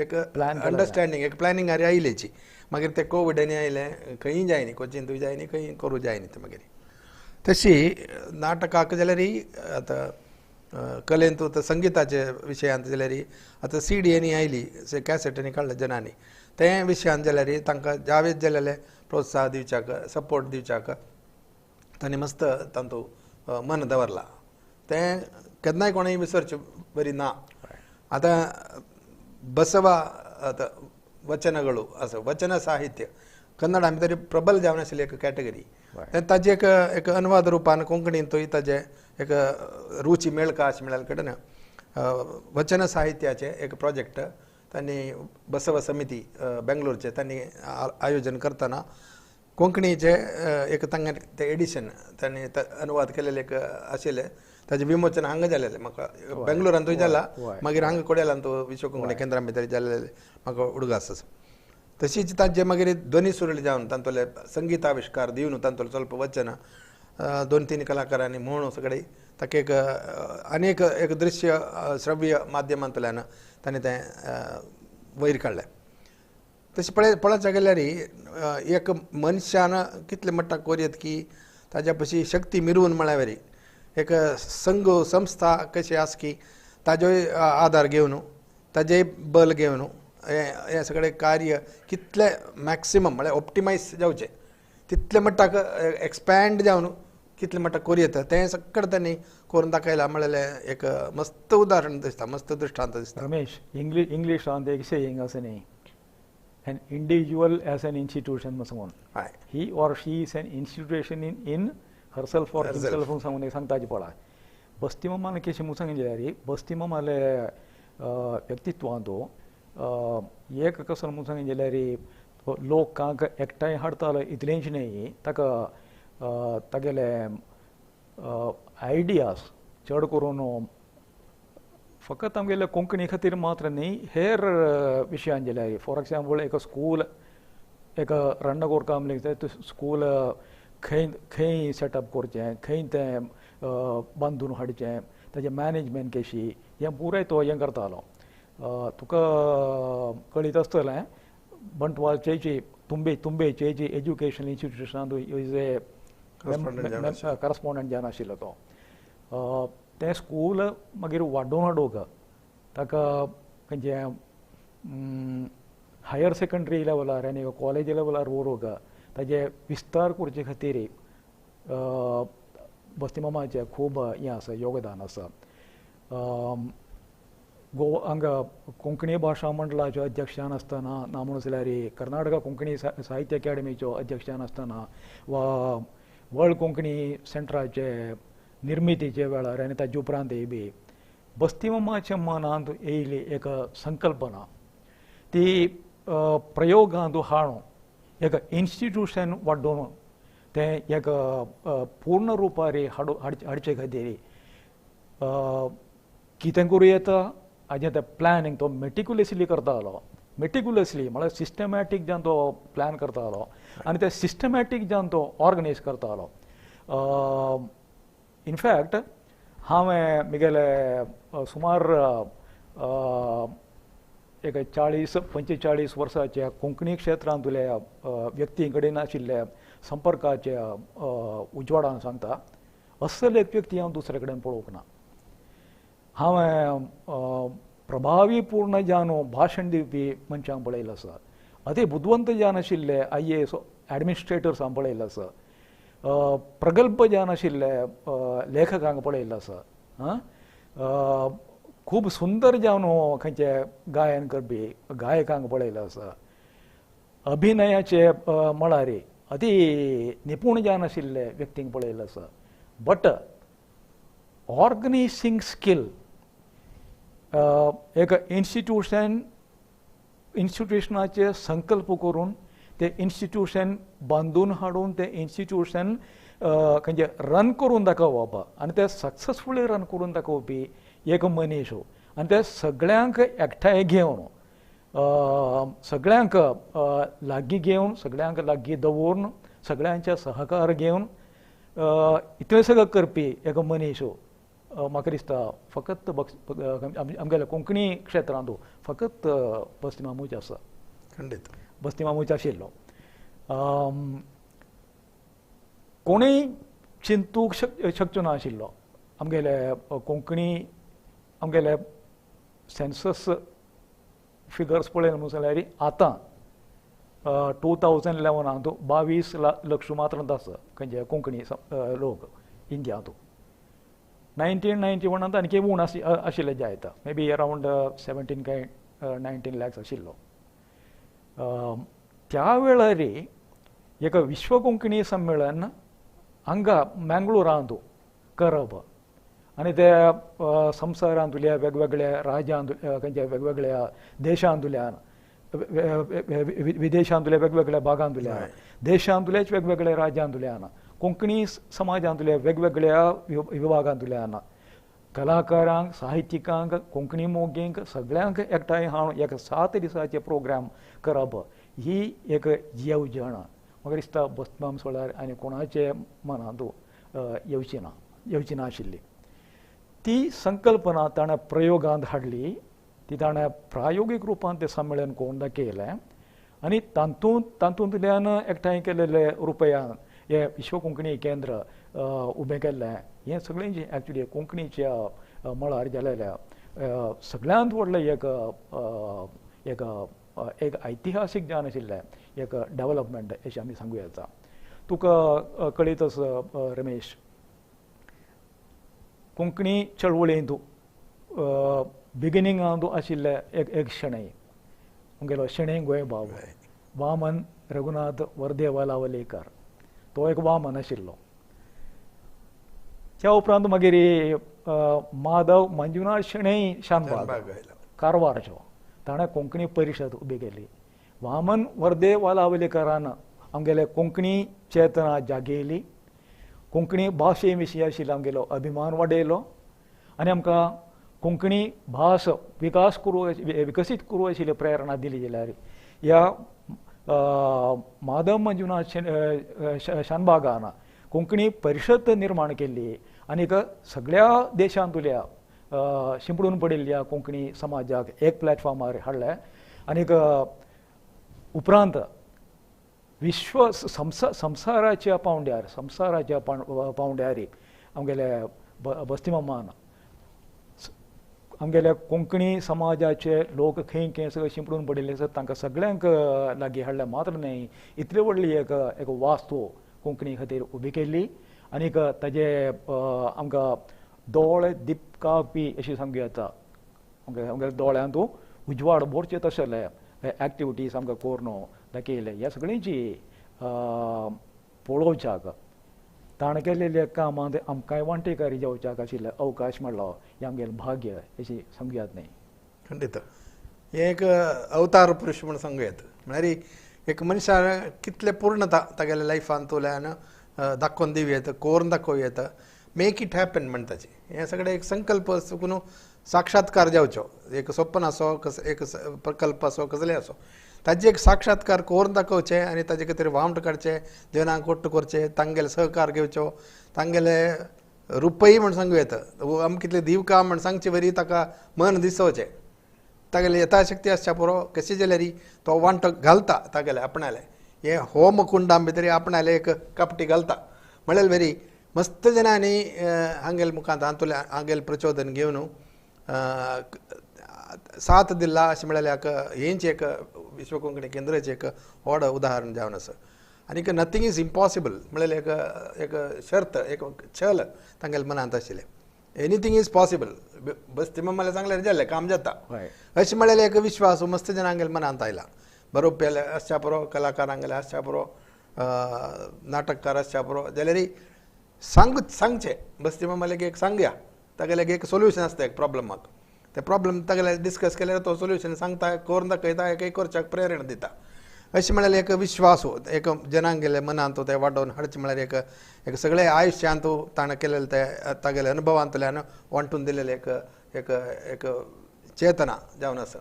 एक अंडरस्टँडींग एक प्लॅनिंग आरी आयलेची मागीर ते कोविडांनी आयले खंय जायनी कोचीन तुय जायनी खंय करूं जायनी ते मागीर तशी नाटकाक जाल्यार आतां कलेंत संगीताचे विशयांत जाल्यार आतां CD आयली कॅसेटांनी काडल्या जनांनी ते विशयांत जाल्यार तांकां जावेद जाल्ले प्रोत्साहन दिवच्याक सपोर्ट दिवच्याक तांणी मस्त तांतू मन दवरला तें केन्नाय कोणूय विसरचें बरी ना आतां बसवा आतां वचनಗಳು असो वचन साहित्य कन्नड आमी तरी प्रबल जावन आशिल्ली एक कॅटेगरी ताजे एक अनुवाद रुपान कोंकणीन तोय ताजे एक रुची मेळका अशें म्हळ्यार कडेन वचन साहित्याचे एक प्रोजेक्ट तांणी बसव समिती बेंगलोरचे तांणी आयोजन करतना कोंकणीचे एक तांगे ते एडिशन तांणी अनुवाद केलेले एक आशिल्ले ताजें विमोचन हांगा जालेलें म्हाका बेंगलोरांतूय जाला मागीर हांगा कोड्यालान तो विश्व कोंकणी केंद्रा भितर जाल्लेले म्हाका उडगास आसा तशीच तांचे मागीर ध्वनी सुरळी जावन तांतोले संगीत आविश्कार दिवन तांतोले चलप वचन 2-3 कलाकारांनी म्हणून सगळे ताका एक आनीक एक दृश्य श्रव्य माध्यमांतल्यान ताणें तें वयर काडलें तशें पळोवचें गेल्यार एक मनशान कितले मट्टाक कोरयत की ताज्या पशी शक्ती मिरवून म्हळ्यार एक संघ संस्था कशी आसा की ताजोय आदार घेवन ताजेय बल घेवन हे सगळे कार्य कितले मॅक्सिमम म्हळ्यार ऑप्टिमायज जावचें तितले मट्टाक एक्सपॅन्ड जावन कितले मट्टाक करूं येता तें सगळें तांणी करून दाखयलां म्हळ्यार एक मस्त उदाहरण दिसता मस्त दृश्टांत दिसता रमेश इंग्लिशांत एक सेयिंग आसा न्ही an individual as an institution म्हणून he or she is an institution in herself or himself म्हणून सांगून एक सांगताची पळय बस्तीमामान कशें म्हणून सांगितल्यार बस्तीमामाले व्यक्तित्वांत एक कसो म्हणून सांगितल्यार लोकांक एकठांय हाडतालो इतलेंच न्ही ताका तागेले आयडियाज चड करून फकत आमगेले कोंकणी खातीर मात्र न्ही हेर विशयान जाल्यार फॉर एग्जाम्पल एक स्कूल एक रंडगोरका आमले स्कूल खंय सेटअप करचें खंय तें बांदून हाडचें ताजें मॅनेजमेंट कशी हें पुराय तो हें करतालो तुका कळीत आसतलें बंटवाळचेची तुंबेचेची एज्युकेशनल इन्स्टिट्यूशनांत इज ए करस्पॉन्डंट जावन आशिल्लो तो तें स्कूल मागीर वाडोवन हाडूंक ताका खंयचें हायर सेकंडरी लेवलार आनी कॉलेज लेवलार व्हरूंक ताजे विस्तार करचे खातीर बस्तीमामाचें खूब हें आसा योगदान आसा हांगा कोंकणी भाशा मंडळाच्या अध्यक्षान आसतना ना म्हणून जाल्यार कर्नाटका कोंकणी साहित्य अकॅडमीचो अध्यक्षान आसतना वा वर्ल्ड कोंकणी सेंटराचे निर्मितीचे वेळार आनी ताजे उपरांतय बी बस्तीमामाच्या मनांत येयली एक संकल्पना ती प्रयोगांत हाडून एक इन्स्टिट्यूशन वाडोवन तें एक पूर्ण रुपार हाडचे खातीर कितें करूं येता हाजें तें प्लॅनिंग तो मेटिक्युलसली करतालो मेटिक्युलसली म्हळ्यार सिस्टमॅटीक जावन तो प्लॅन करतालो आनी ते सिस्टमॅटीक जावन तो ऑर्गनायज करतालो इनफॅक्ट हांवें म्हगेले सुमार एक 40-45 वर्सांच्या कोंकणी क्षेत्रांतल्या व्यक्ती कडेन आशिल्ल्या संपर्काचे उजवाडान सांगता असल एक व्यक्ती हांव दुसरे कडेन पळोवंक ना हांवें प्रभावीपूर्ण जावन भाशण दिवपी मनशांक पळयलें आसा अते बुदवंत जावन आशिल्ले IAS एडमिनिस्ट्रेटर्स हांवें पळयल्ले आसा प्रगल्भ जावन आशिल्ले लेखकांक पळयल्ले आसा खूब सुंदर जावन खंयचे गायन करपी गायकांक पळयल्ले आसा अभिनयाचे मळार अति निपूण जावन आशिल्ले व्यक्तींक पळयल्ले आसा बट ऑर्गनायझींग स्कील एक इन्स्टिट्यूशनाचे संकल्प करून ते इन्स्टिट्यूशन बांदून हाडून ते इन्स्टिट्यूशन खंयचे रन करून दाखोवप आनी ते सक्सेसफुली रन करून दाखोवपी एक मनीस आनी ते सगळ्यांक एकठांय घेवन सगळ्यांक लागीं घेवन सगळ्यांक लागीं दवरून सगळ्यांचे सहकार घेवन इतलें सगळें करपी एक मनीस म्हाका दिसता फकत आमगेल्या कोंकणी क्षेत्रांत फकत बस्ती मामूच आसा. खंडीत बस्ती मामूच आशिल्लो. कोणूय चिंतूंक शकचो नाशिल्लो. आमगेले कोंकणी आमगेले सेन्सस फिगर्स पळयले म्हणून जाल्यार आतां 2011 22 लक्ष मात्र आसा खंयचे कोंकणी लोक इंडियांत. 1991 आनी उण आशिल्ले जे येता मे बी अरावंड 17 काय 19 lakhs आशिल्लो. त्या वेळार एक विश्व कोंकणी संमेलन हांगा मँगळुरांत करप आनी ते संवसारांतल्या वेगवेगळ्या राज्यांतल्या खंयच्या वेगवेगळ्या देशांतल्यान विदेशांतल्या वेगवेगळ्या भागांतल्यान देशांतल्याच वेगवेगळ्या राज्यांतल्यान कोंकणी समाजांतल्या वेगवेगळ्या विभागांतल्यान कलाकारांक साहित्यिकांक कोंकणी मोगींक सगळ्यांक एकठांय हाडून एक 7 दिसांचे प्रोग्राम करप ही एक येवजण म्हाका दिसता बस्तीमाम सुळार आनी कोणाचे मनांत येवची नाशिल्ली. ती संकल्पना ताणें प्रयोगांत हाडली. ती ताणें प्रायोगीक रुपान तें संमेलन करून दाखयलें आनी तातूंतल्यान एकठांय केलेले रुपयान हे विश्व कोंकणी केंद्र उबें केल्लें. हें सगळें जें एक्चुली कोंकणीच्या मळार जालेल्या सगळ्यांत व्हडलें एक ऐतिहासीक जावन आशिल्लें एक डेव्हलपमेंट अशें आमी सांगूं येता. तुका कळीतच रमेश, कोंकणी चळवळींत बिगिनिंगांत आशिल्ले एक शेणै आमगेलो शेणै गोंयबाब वामन रघुनाथ वर्दे वालावलेकर तो एक वामन आशिल्लो. त्या उपरांत मागीर माधव मंजुनाथ शेणै शानबाग कारवारचो ताणें कोंकणी परिशद उबी केली. वामन वर्दे वालावलेकरान आमगेले कोंकणी चेतना जागयली. कोंकणी भाशे विशीं आशिल्लो आमगेलो अभिमान वाडयलो आनी आमकां कोंकणी भास विकसीत करूं आशिल्ली प्रेरणा दिली जाल्यार ह्या माधव मंजुनाथ शानबागान कोंकणी परिशद निर्माण केल्ली आनीक सगळ्या देशांतल्या शिंपडून पडिल्ल्या कोंकणी समाजाक एक प्लॅटफॉर्मार हाडलें आनीक उपरांत विश्व संवसाराच्या पांवड्यार आमगेले बस्तीमामान आमगेल्या कोंकणी समाजाचे लोक खंय खंय सगळे शिंपडून पडिल्ले आसात तांकां सगळ्यांक लागीं हाडलें मात्र न्हय इतली व्हडली एक वास्तू कोंकणी खातीर उबी केल्ली आनीक ताजे आमकां दोळे दिपकावपी अशी सांगूं येता. आमगे दोळ्यांत उजवाड भरचे तशेले एक्टिविटीज आमकां करून दाखयले. ह्या सगळ्यांची पळोवच्याक ताणें केलेल्या कामांत आमकांय वांटेकारी जावच्याक आशिल्ले अवकाश मेळ्ळो हें आमगेलें भाग्य अशी सांगूं येता न्ही. खंडीत हें एक अवतार पुरुश म्हूण सांगूं येता. म्हळ्यार एक मनशान कितले पूर्णता तागेल्या लायफान तोल्यान दाखोवन दिवं येता करून दाखोवं येता. मेक इट हॅपन म्हण ताची हें सगळें एक संकल्प कोण साक्षात्कार जावचो एक स्वप्न आसो एक प्रकल्प आसो कसलेय आसो ताजे एक साक्षात्कार करून दाखोवचें आनी ताजे खातीर वामट काडचें जिवनाक वट्ट करचें तांगेले सहकार घेवचो तांगेले रुपयी म्हण सांगूं येता. आमकां कितलें दीव काम म्हण सांगचे वरी ताका मन दिसोवचें तागेले यथाशक्ती आसच्या पुरो कशें जाल्यार तो वांटो घालता तागेले आपणाले हें होम कुंडां भितर आपणाले एक कपटी घालता म्हळ्यार वेरी मस्त जनांनी हांगेल मुखांत हांगेल प्रचोदन घेवन साथ दिला अशें म्हळ्यार हेंचें एक विश्व कोंकणी केंद्राचें एक व्हड उदाहरण जावन आसा. आनीक नथींग इज इम्पॉसिबल म्हळ्यार एक शर्त एक छल तांगेल्या मनांत आशिल्लें. एनीथींग इज पॉसिबल बस्ती मामले सांगल्यार जालें काम जाता अशें म्हळ्यार एक विश्वास मस्त जनांगेल्या मनांत आयला. बरोवप्याले आसच्या पुरो कलाकारांगेले आसच्या पुरो नाटककार आसच्या पुरो जाल्यार सांगचें बस्ती मामल्याक एक सांगया तागेल्याक एक सोल्युशन आसता एक प्रॉब्लमाक ते प्रॉब्लम तागेले डिस्कस केल्यार तो सोल्युशन सांगता करून दाखयता एक करच्याक प्रेरणा दिता अशें म्हळ्यार एक विश्वास एक जनांक गेले मनांत ते वाडोवन हाडचें म्हळ्यार एक सगळे आयुश्यांत ताणें केलेले ते तागेले अनुभवांतल्यान वांटून दिलेले एक एक एक चेतना जावन आसा.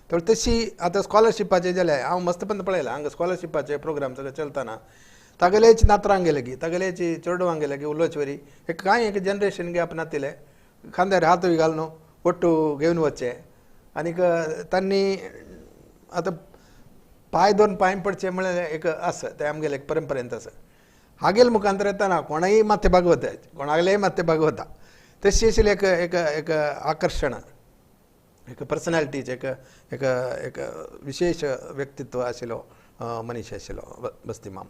तर तशी आतां स्कॉलरशिपाचे जाल्यार हांव मस्तपण पळयलां हांगा स्कॉलरशिपाचे प्रोग्राम सगळे चलतना तागेलेच नातरांक गेले की तागेलेच चेडवांक गेले की उलोवचे वरी एक कांय एक जनरेशन गॅप नातिले खांद्यार हातूय घालून ಒಟ್ಟು घेवन वचचे आनीक तांणी आतां पांय दोन पांय पडचे म्हळ्यार एक आसा तें आमगेले एक परंपरेंत आसा. हागेल मुखांतर येताना कोणाय माथे भागवता कोणागेलेय माथे भागवता तशी आशिल्ली एक एक एक आकर्शण एक पर्सनॅलिटीचे एक एक एक विशेष व्यक्तित्व आशिल्लो मनीस आशिल्लो बस्तीमाम.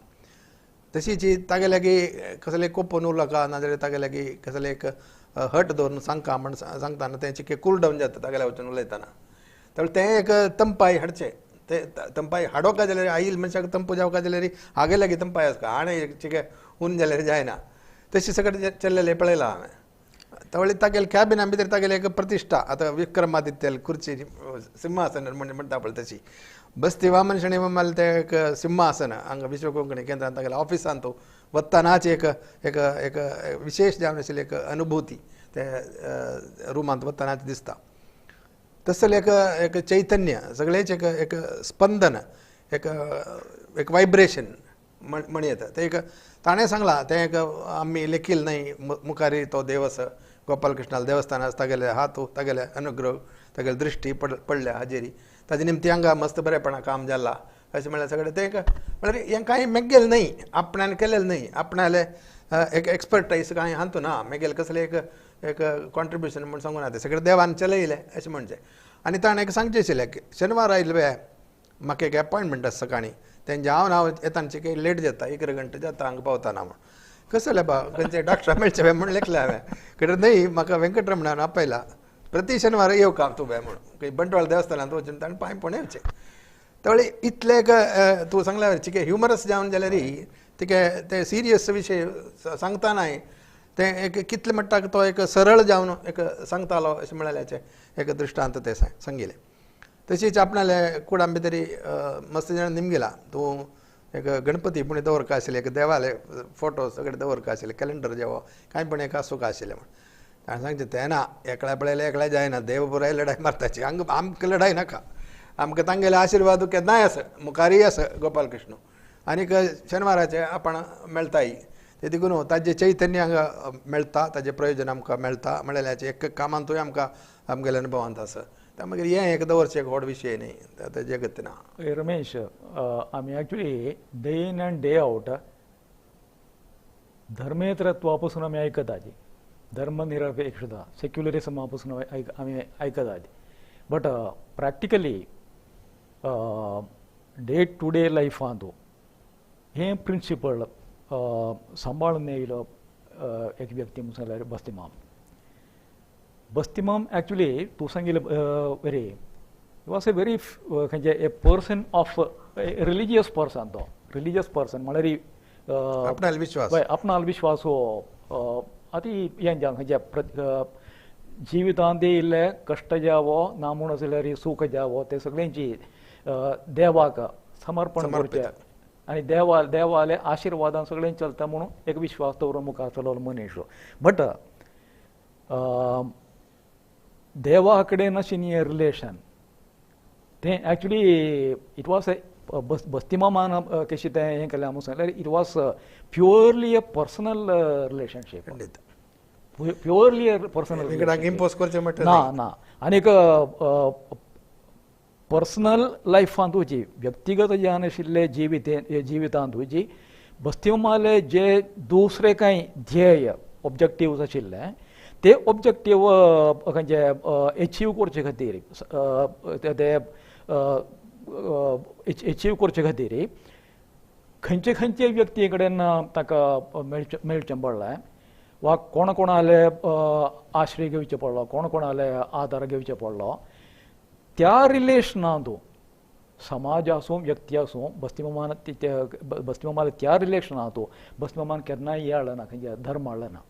तशीच तागे लागीं कसले कोपून उलोवका नाजाल्यार तागे लागीं कसले एक हट दवरून सांगता म्हण सांगतना तें कूल डावन जाता तागेल्या वचून उलयतना. तर तें एक तंपाय हाडचें ते तंपाय हाडोवका जाल्यार आईल मनशाक तंपू जावका जाल्यार हागे लागीं तंपाय आसता आणे चिके उन जाल्यार जायना तशें सगळें चल्लेलें पळयलां हांवें. तावळी तागेले कॅबिना भितर तागेले एक प्रतिश्ठा आतां विक्रमादित्य खुर्ची सिंहासन म्हणटा पळय तशी बस्ती वामन शणी मारलें तें एक सिंहासन हांगा विश्व कोंकणी केंद्रांत तागेल्या ऑफिसांत वत्तानाची एक एक एक विशेष जावन आशिल्ली एक अनुभूती ते रुमांत वत्तानाची दिसता. तसले एक एक चैतन्य सगळेच एक एक स्पंदन एक एक वायब्रेशन म्हण येता ते एक ताणें सांगलां तें एक आमी लेखील न्हय मुखारी तो देव आसा गोपाल कृष्णाल देवस्थान आसा तागेले हात तागेले अनुग्रह तागेले दृश्टी पडल्या हाजेरी ताजे निमती हांगा मस्त बरेपणां काम जालां अशें म्हळ्यार सगळें तें एक म्हळ्यार हें कांय मेगेल न्हय आपणान केलेलें न्हय आपणाले एक एक्सपर्टायज कांय हातूं ना मेगेल कसलें एक एक कॉन्ट्रिब्युशन म्हण सांगून ते सगळें देवान चलयलें अशें म्हणचें. आनी ताणें एक सांगचें आशिल्लें शेनवार आयिल्ले म्हाका एक अपॉयंटमेंट आसा सकाळीं तेंचे हांव येताना काही लेट जाता 1 घंटा जाता हांगा पावतना म्हण कसं जालें बा खंयचे डॉक्टरा मेळचे म्हण लेखलें हांवें कित्याक न्हय म्हाका वेंकटरमणान आपयला प्रति शेनवार येवका तुवें म्हूण खंय बंटवाळ देवस्थानांत वचून ताणें पांय पळोवन येवचें. त्यावेळी इतलें एक तूं सांगल्या चिके ह्युमरस जावन जाल्यार तिके ते सिरियस विशय सांगतानाय तें एक कितले म्हणटा तो एक सरळ जावन एक सांगतालो अशें म्हळ्याचें एक दृश्टांत ते सांगिल्लें. तशीच आपणाले कुडां भितरी मस्त जाण निमगेला तूं एक गणपती पुणे दवरका आशिल्ले एक देवाले फोटो सगळे दवरका आशिल्ले कॅलेंडर जेवो कांय पण एक आसूंक आशिल्लें म्हण ताणें सांगचें तें ना एकल्या पळयलें एकल्या जायना देव पुराय लढाय मारताची आमकां लढाय नाका आमकां तांगेले आशिर्वाद केन्नाय आसा मुखारय आसा गोपाल कृष्ण आनीक शेनवाराचे आपण मेळटाय ते देखून ताजें चैतन्य हांगा मेळटा ताजें प्रयोजन आमकां मेळटा म्हळ्यार एक कामांतूय आमकां आमगेल्या अनुभवांत आसा त्या मागीर हें एक दवरचें एक व्हड विशय न्ही ताजें जगत ना. रमेश आमी actually day in and day out धर्मेतरत्वा पासून आमी आयकतात धर्मनिरपेक्षता सेक्युलरिझमा पासून आमी आयकतात but practically day to day लायफांत हें प्रिंसिपल सांबाळून येयलो एक व्यक्ती म्हणून जाल्यार बस्तीमाम एक्चुली तूं सांगिल्लें वेरी वॉज ए वेरी खंयचे a person of religious person तो रिलिजियस पर्सन म्हळ्यार आपणाल विश्वास हय आपणाल विश्वास हो अती हें जावन खंयचे जिवितांत येयल्ले कश्ट जावो ना म्हूण जाल्यार सूख जावो ते सगळ्यांची देवाक समर्पण करचें आनी देवाले आशिर्वादान सगळें चलता म्हणून एक विश्वास दवरून मुखार चललो मनीस. बट देवा कडेन आशिल्लें रिलेशन तें एक्चुली इट वॉज ए बस्तीमामान कशें तें हें केलें म्हणून सांगल्यार it was purely A personal relationship purely personal impose करचें म्हणटा ना ना आनीक पर्सनल लायफांत तुजी व्यक्तिगत ज्ञान आशिल्ले जिवितांत तुजी बस्तीमाले जे दुसरे कांय ध्येय ऑब्जेक्टिव्स आशिल्ले ते ऑब्जेक्टीव खंयचे एचीव करचे खातीर ते एचीव करचे खातीर खंयचे खंयचे व्यक्ती कडेन ताका मेळचें पडलें वा कोणाले आश्रय घेवचें पडलो कोणाले आदार घेवचें पडलो त्या रिलेशनांत समाज आसूं व्यक्ती आसूं बस्तीमामाले त्या रिलेशनांत बस्तीमामान केन्नाय हे हाडलें ना खंयचे धर्म हाडलें ना.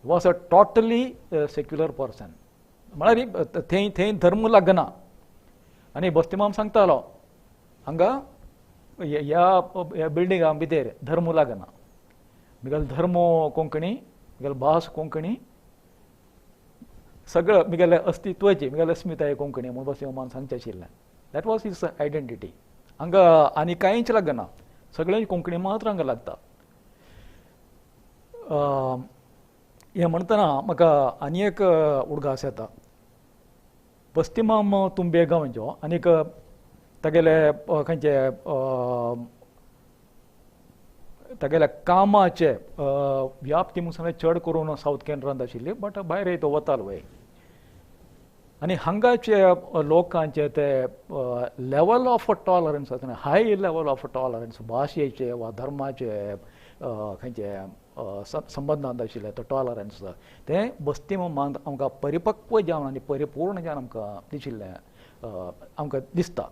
Was a totally secular person म्हळ्यार थंय धर्म लागना आनी बस्तीमाम सांगतालो हांगा ह्या बिल्डिंगा भितर धर्म लागना. मिगल धर्म कोंकणी, मिगल भास कोंकणी, सगळं मिगेले अस्तित्वाची मिगेले अस्मिताय कोंकणी म्हणून बस मान सांगचे आशिल्लें. That was his identity. हांगा आनी कांयच लागना, सगळें कोंकणी मात्र हांगा लागता. हें म्हणटना म्हाका आनी एक उडगास येता. बस्तिमाम तुंबे गांवचो आनीक तागेले खंयचे तागेल्या कामाचे व्याप्ती मुसले चड करून सावथ केंद्रांत आशिल्ली, बट भायर तो वतालो वय. आनी हांगाचे लोकांचे ते लेवल ऑफ टॉलरन्स आसा, हाय लेवल ऑफ टॉलरन्स भाशेचे वा धर्माचे खंयचे संबंदांत आशिल्ले तो टॉलरन्स ते बस्तिमांत आमकां परिपक्व जावन आनी परिपूर्ण जावन आमकां दिशिल्लें आमकां दिसता.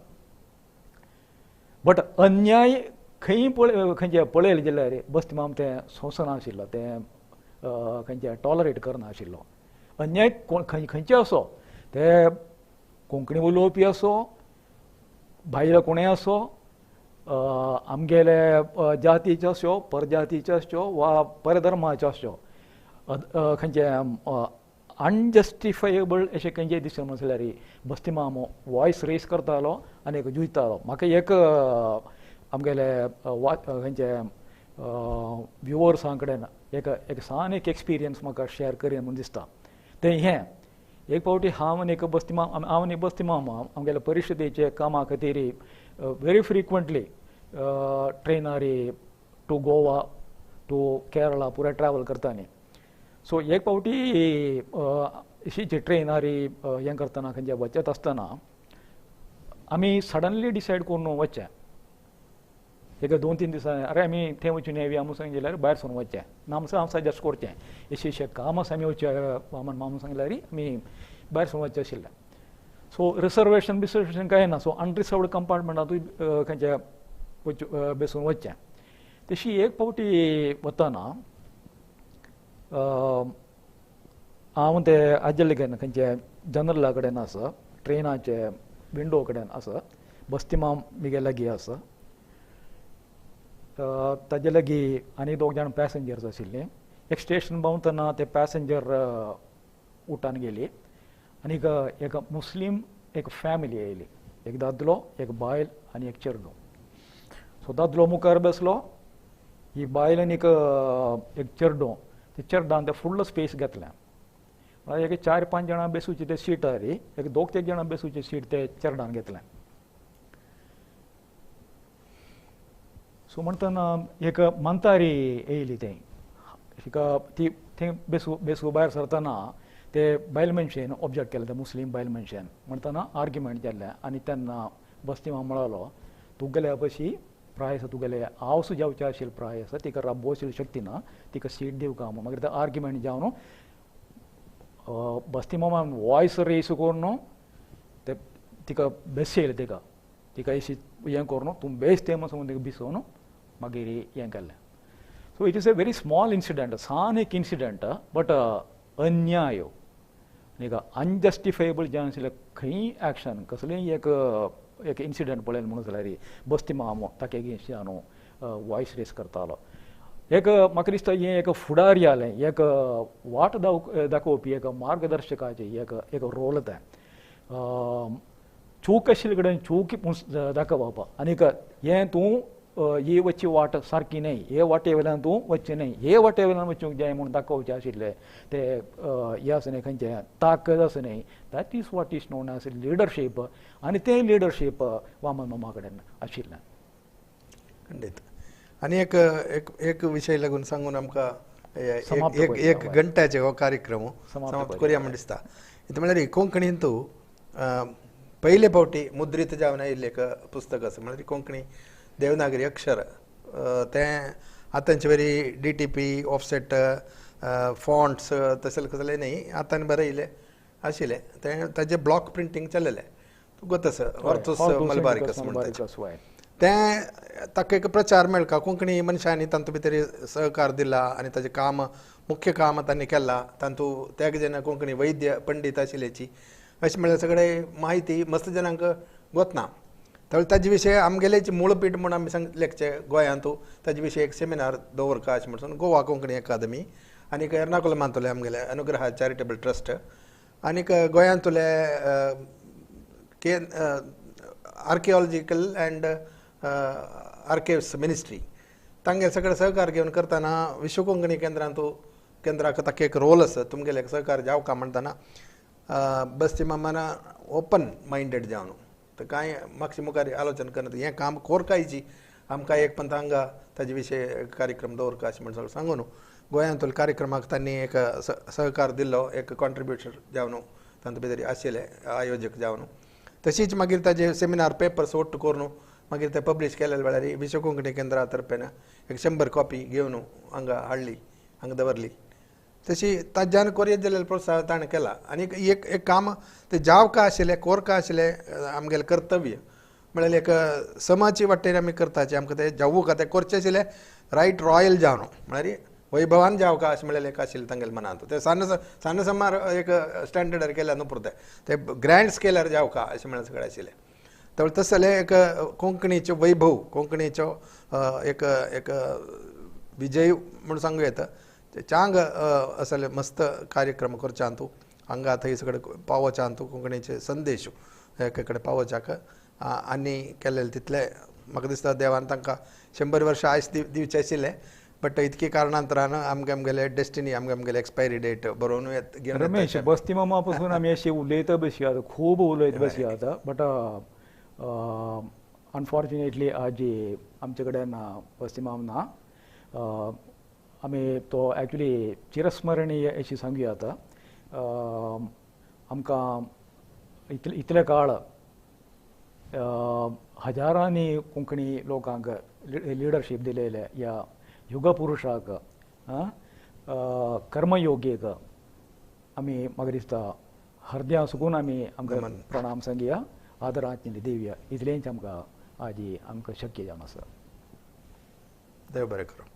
बट अन्याय खंय खंयचे पळयले जाल्यार बस्तिमाम तें सोंसनाशिल्लो, तें खंयचे टॉलरेट करनाशिल्लो. अन्याय खंयचे असो, ते कोंकणी उलोवपी असो, भायले कोणेय असो, आमगेले जातीचे असो, परजातीचे असो वा परधर्माचे असो, खंयचे अनजस्टिफायेबल अशें खंयचे दिसना जाल्यार बस्तिमाम वॉयस रेस करतालो आनी जुयतालो. म्हाका एक आमगेले खंयचे व्युवर्सां कडेन एक सान एक एक्सपिरियन्स म्हाका शेअर करीन म्हणून दिसता. तें हें एक फावटी हांव आनी बस्तिमाम आमगेले परिशदेचे कामा खातीर वेरी फ्रिक्वेंटली ट्रेनार टू गोवा टू केरळा पुराय ट्रॅवल करता न्ही. सो एक फावटी अशीच ट्रेनार हें करतना खंयचे वचत आसतना आमी सडनली डिसायड करून वचचें. एक 2-3 दिसांनी अरे आमी थंय वचून येवया म्हणून सांगिल्यार भायर सरून वचचें ना म्हणून हांव सजेस्ट करचें. अशें काम आसा आमी वचचें म्हणून सांगल्यार आमी भायर सरून वचचें आशिल्लें. सो रिजर्वेशन कांय ना. सो अनरिजर्वड कंपार्टमेंटांतूय खंयचे बसून वचचें. तशी एक फावटी वतना हांव ते आजिल्ले खंयचे जनरला कडेन आसा, ट्रेनाचे विंडो कडेन आसा, बस्तिमाम म्हगे लागीं आसा. ताजे लागीं आनी 2 जाण पॅसेंजर्स आशिल्लीं. एक स्टेशन पावतना ते पॅसेंजर उठान गेली आनीक एक मुस्लीम एक फॅमिली येयली, एक दादलो, एक बायल आनी एक चेडूं. सो दादलो मुखार बसलो, ही बायल आनीक एक चेडूं, ते चेडणान ते फुल्ल स्पेस घेतलें. एक 4-5 जाणां बेसूची ते सीटार एक 2-3 जाणां बेसूची सीट ते चेडणान घेतलें. सो म्हणटना एक मंतारी येयली ती थंय बेसू भायर सरतना ते बायल मनशेन ऑब्जेक्ट केलें, ते मुस्लीम बायल मनशेन. म्हणटना आर्ग्युमेंट जाल्लें आनी तेन्ना बस्तिमाम म्हळालो तुगेले अशी प्राय आसा, तुगेले हावस जेवचे आशिल्ले प्राय आसा, तिका राबोवं आशिल्ली शक्ती ना, तिका सीट दिवका म्हणून. मागीर ते आर्ग्युमेंट जावन बस्तिमामान वॉयस रेस करून ते तिका बेसयलें. तिका अशी हें करून तूं बेस ते म्हणून तिका भिसोवन मागीर हें केलें. So it is a very small incident, San एक इन्सिडंट, बट अन्याय आनी अनजस्टिफायेबल जें आशिल्लें खंय एक्शन कसलेंय एक इन्सिडंट पळयलें म्हणून जाल्यार बस्तिमाम ताका एगेन्स्ट न्हू वॉयस रेस करतालो. एक म्हाका दिसता हें एक फुडारी जालें, एक वाट दाखोवपी एक मार्गदर्शकाचें एक रोल तें. चूक आशिल्ले कडेन चूक दाखोवप आनीक हें तूं ही वचची वाट सारकी न्हय, हे वाटे वयल्यान तूं वचचें न्हय, हे वाटे वयल्यान वचूंक जाय म्हणून दाखोवचें आशिल्लें ते हें आसा न्हय खंयचें ताकद आसा न्हय. That is what is known as leadership. आनी तें लिडरशीप वामन मामा कडेन आशिल्लें. खंडीत. आनी एक विशय लागून सांगून आमकां एक घंट्याचे हो कार्यक्रम समाप्त करुया म्हणून दिसता. इतलें म्हळ्यार कोंकणींत पयले फावटी मुद्रीत जावन आयिल्लें एक पुस्तक आसा, म्हळ्यार कोंकणी देवनागरी अक्षर. तें आतांचे वेरी DTP ऑफसेट फॉन्ट्स तसले कसले न्ही, आतां बरें येयलें आशिल्लें. तें ताजें ब्लॉक प्रिंटींग चल्लेलें, तुका तसो ऑर्थोस मलबारिकस म्हणटा तें. ताका एक प्रचार मेळका कोंकणी मनशांनी तातूंत भितर सहकार दिला आनी ताजें काम मुख्य काम तांणी केलां. तातूंत तेग जेन्ना कोंकणी वैद्य पंडीत आशिल्ल्याची अशें म्हळ्यार सगळें म्हायती मस्त जाणांक वतना. तर ताजे विशय आमगेलेची मूळ पीठ म्हणून आमी सांगलेकचे गोंयांत ताजे विशय एक सेमिनार दवरका अशें म्हणून गोवा कोंकणी अकादमी आनीक एर्नाकुलमांतले आमगेले अनुग्रह चॅरिटेबल ट्रस्ट आनीक गोंयांतले आर्किओलॉजिकल अँड आर्किव्स मिनिस्ट्री तांगेले सगळे सहकार घेवन करतना विश्व कोंकणी केंद्राक ताका एक रोल आसा तुमगेले सहकार जावका म्हणटना बस ती मामाना ओपन मायंडेड जावन तर कांय मागचे मुखार आलोचना करना हें काम कोरकायची आमकां एक पंथ हांगा ताजे विशय कार्यक्रम दवरका अशें म्हणून सांगून गोंयांतल्या कार्यक्रमाक तांणी एक सहकार दिल्लो एक कॉन्ट्रिब्युटर जावन तांचे भितर आशिल्ले आयोजक जावन तशीच मागीर ताजे सेमिनार पेपर्स ओट्ट करून मागीर ते पब्लीश केलेले वेळार विश्व कोंकणी केंद्रा तर्फेन एक 100 कॉपी घेवन हांगा हाडली हांगा दवरली तशी ताज्यान कोरयत जाल्यार प्रोत्साहन ताणें केला आनी एक एक काम ते जावका आशिल्लें कोरका आशिल्लें आमगेलें कर्तव्य म्हळ्यार एक समाची वाटेन आमी करताचे आमकां ते जावूं ते करचें आशिल्लें रायट रॉयल जावन म्हळ्यार वैभवान जावका अशें म्हळ्यार एक आशिल्लें तांगेले मनांत ते सान्न समार एक स्टँडर्डार केल्या न्हू पुरते ते ग्रँड स्केलार जावका अशें म्हळ्यार सगळें आशिल्लें तर तसले एक कोंकणीचो वैभव कोंकणीचो एक एक विजय म्हूण सांगूं येता चांग असले मस्त कार्यक्रम करच्यांत हांगा थंय सगळे पावोच्यांत कोंकणीचे संदेश एके कडेन पावोवच्याक आनी केलेले तितले म्हाका दिसता देवान तांकां 100 वर्सां आयज दिवचे आशिल्ले बट इतकी कारणांतरान आमगेले डेस्टिनी आमगेले एक्सपायरी डेट बरोवन घेवन रमेश बस्ती मामा पासून आमी अशें उलयता बशी आतां खूब उलयत बशी आतां बट अनफॉर्च्युनेटली आज आमचे कडेन बस्ती मामा ना आमी तो एक्चुली चिरस्मरणीय अशी सांगुया आतां आमकां इतले काळ हजारांनी कोंकणी लोकांक लिडरशीप दिलेले ह्या युगपुरुषाक कर्मयोगेक आमी म्हाका दिसता हृदया सुकून आमी आमकां प्रणाम सांगया आदरांजली दिवया इतलेंच आमकां आज आमकां शक्य जावन आसा देव बरें करूं.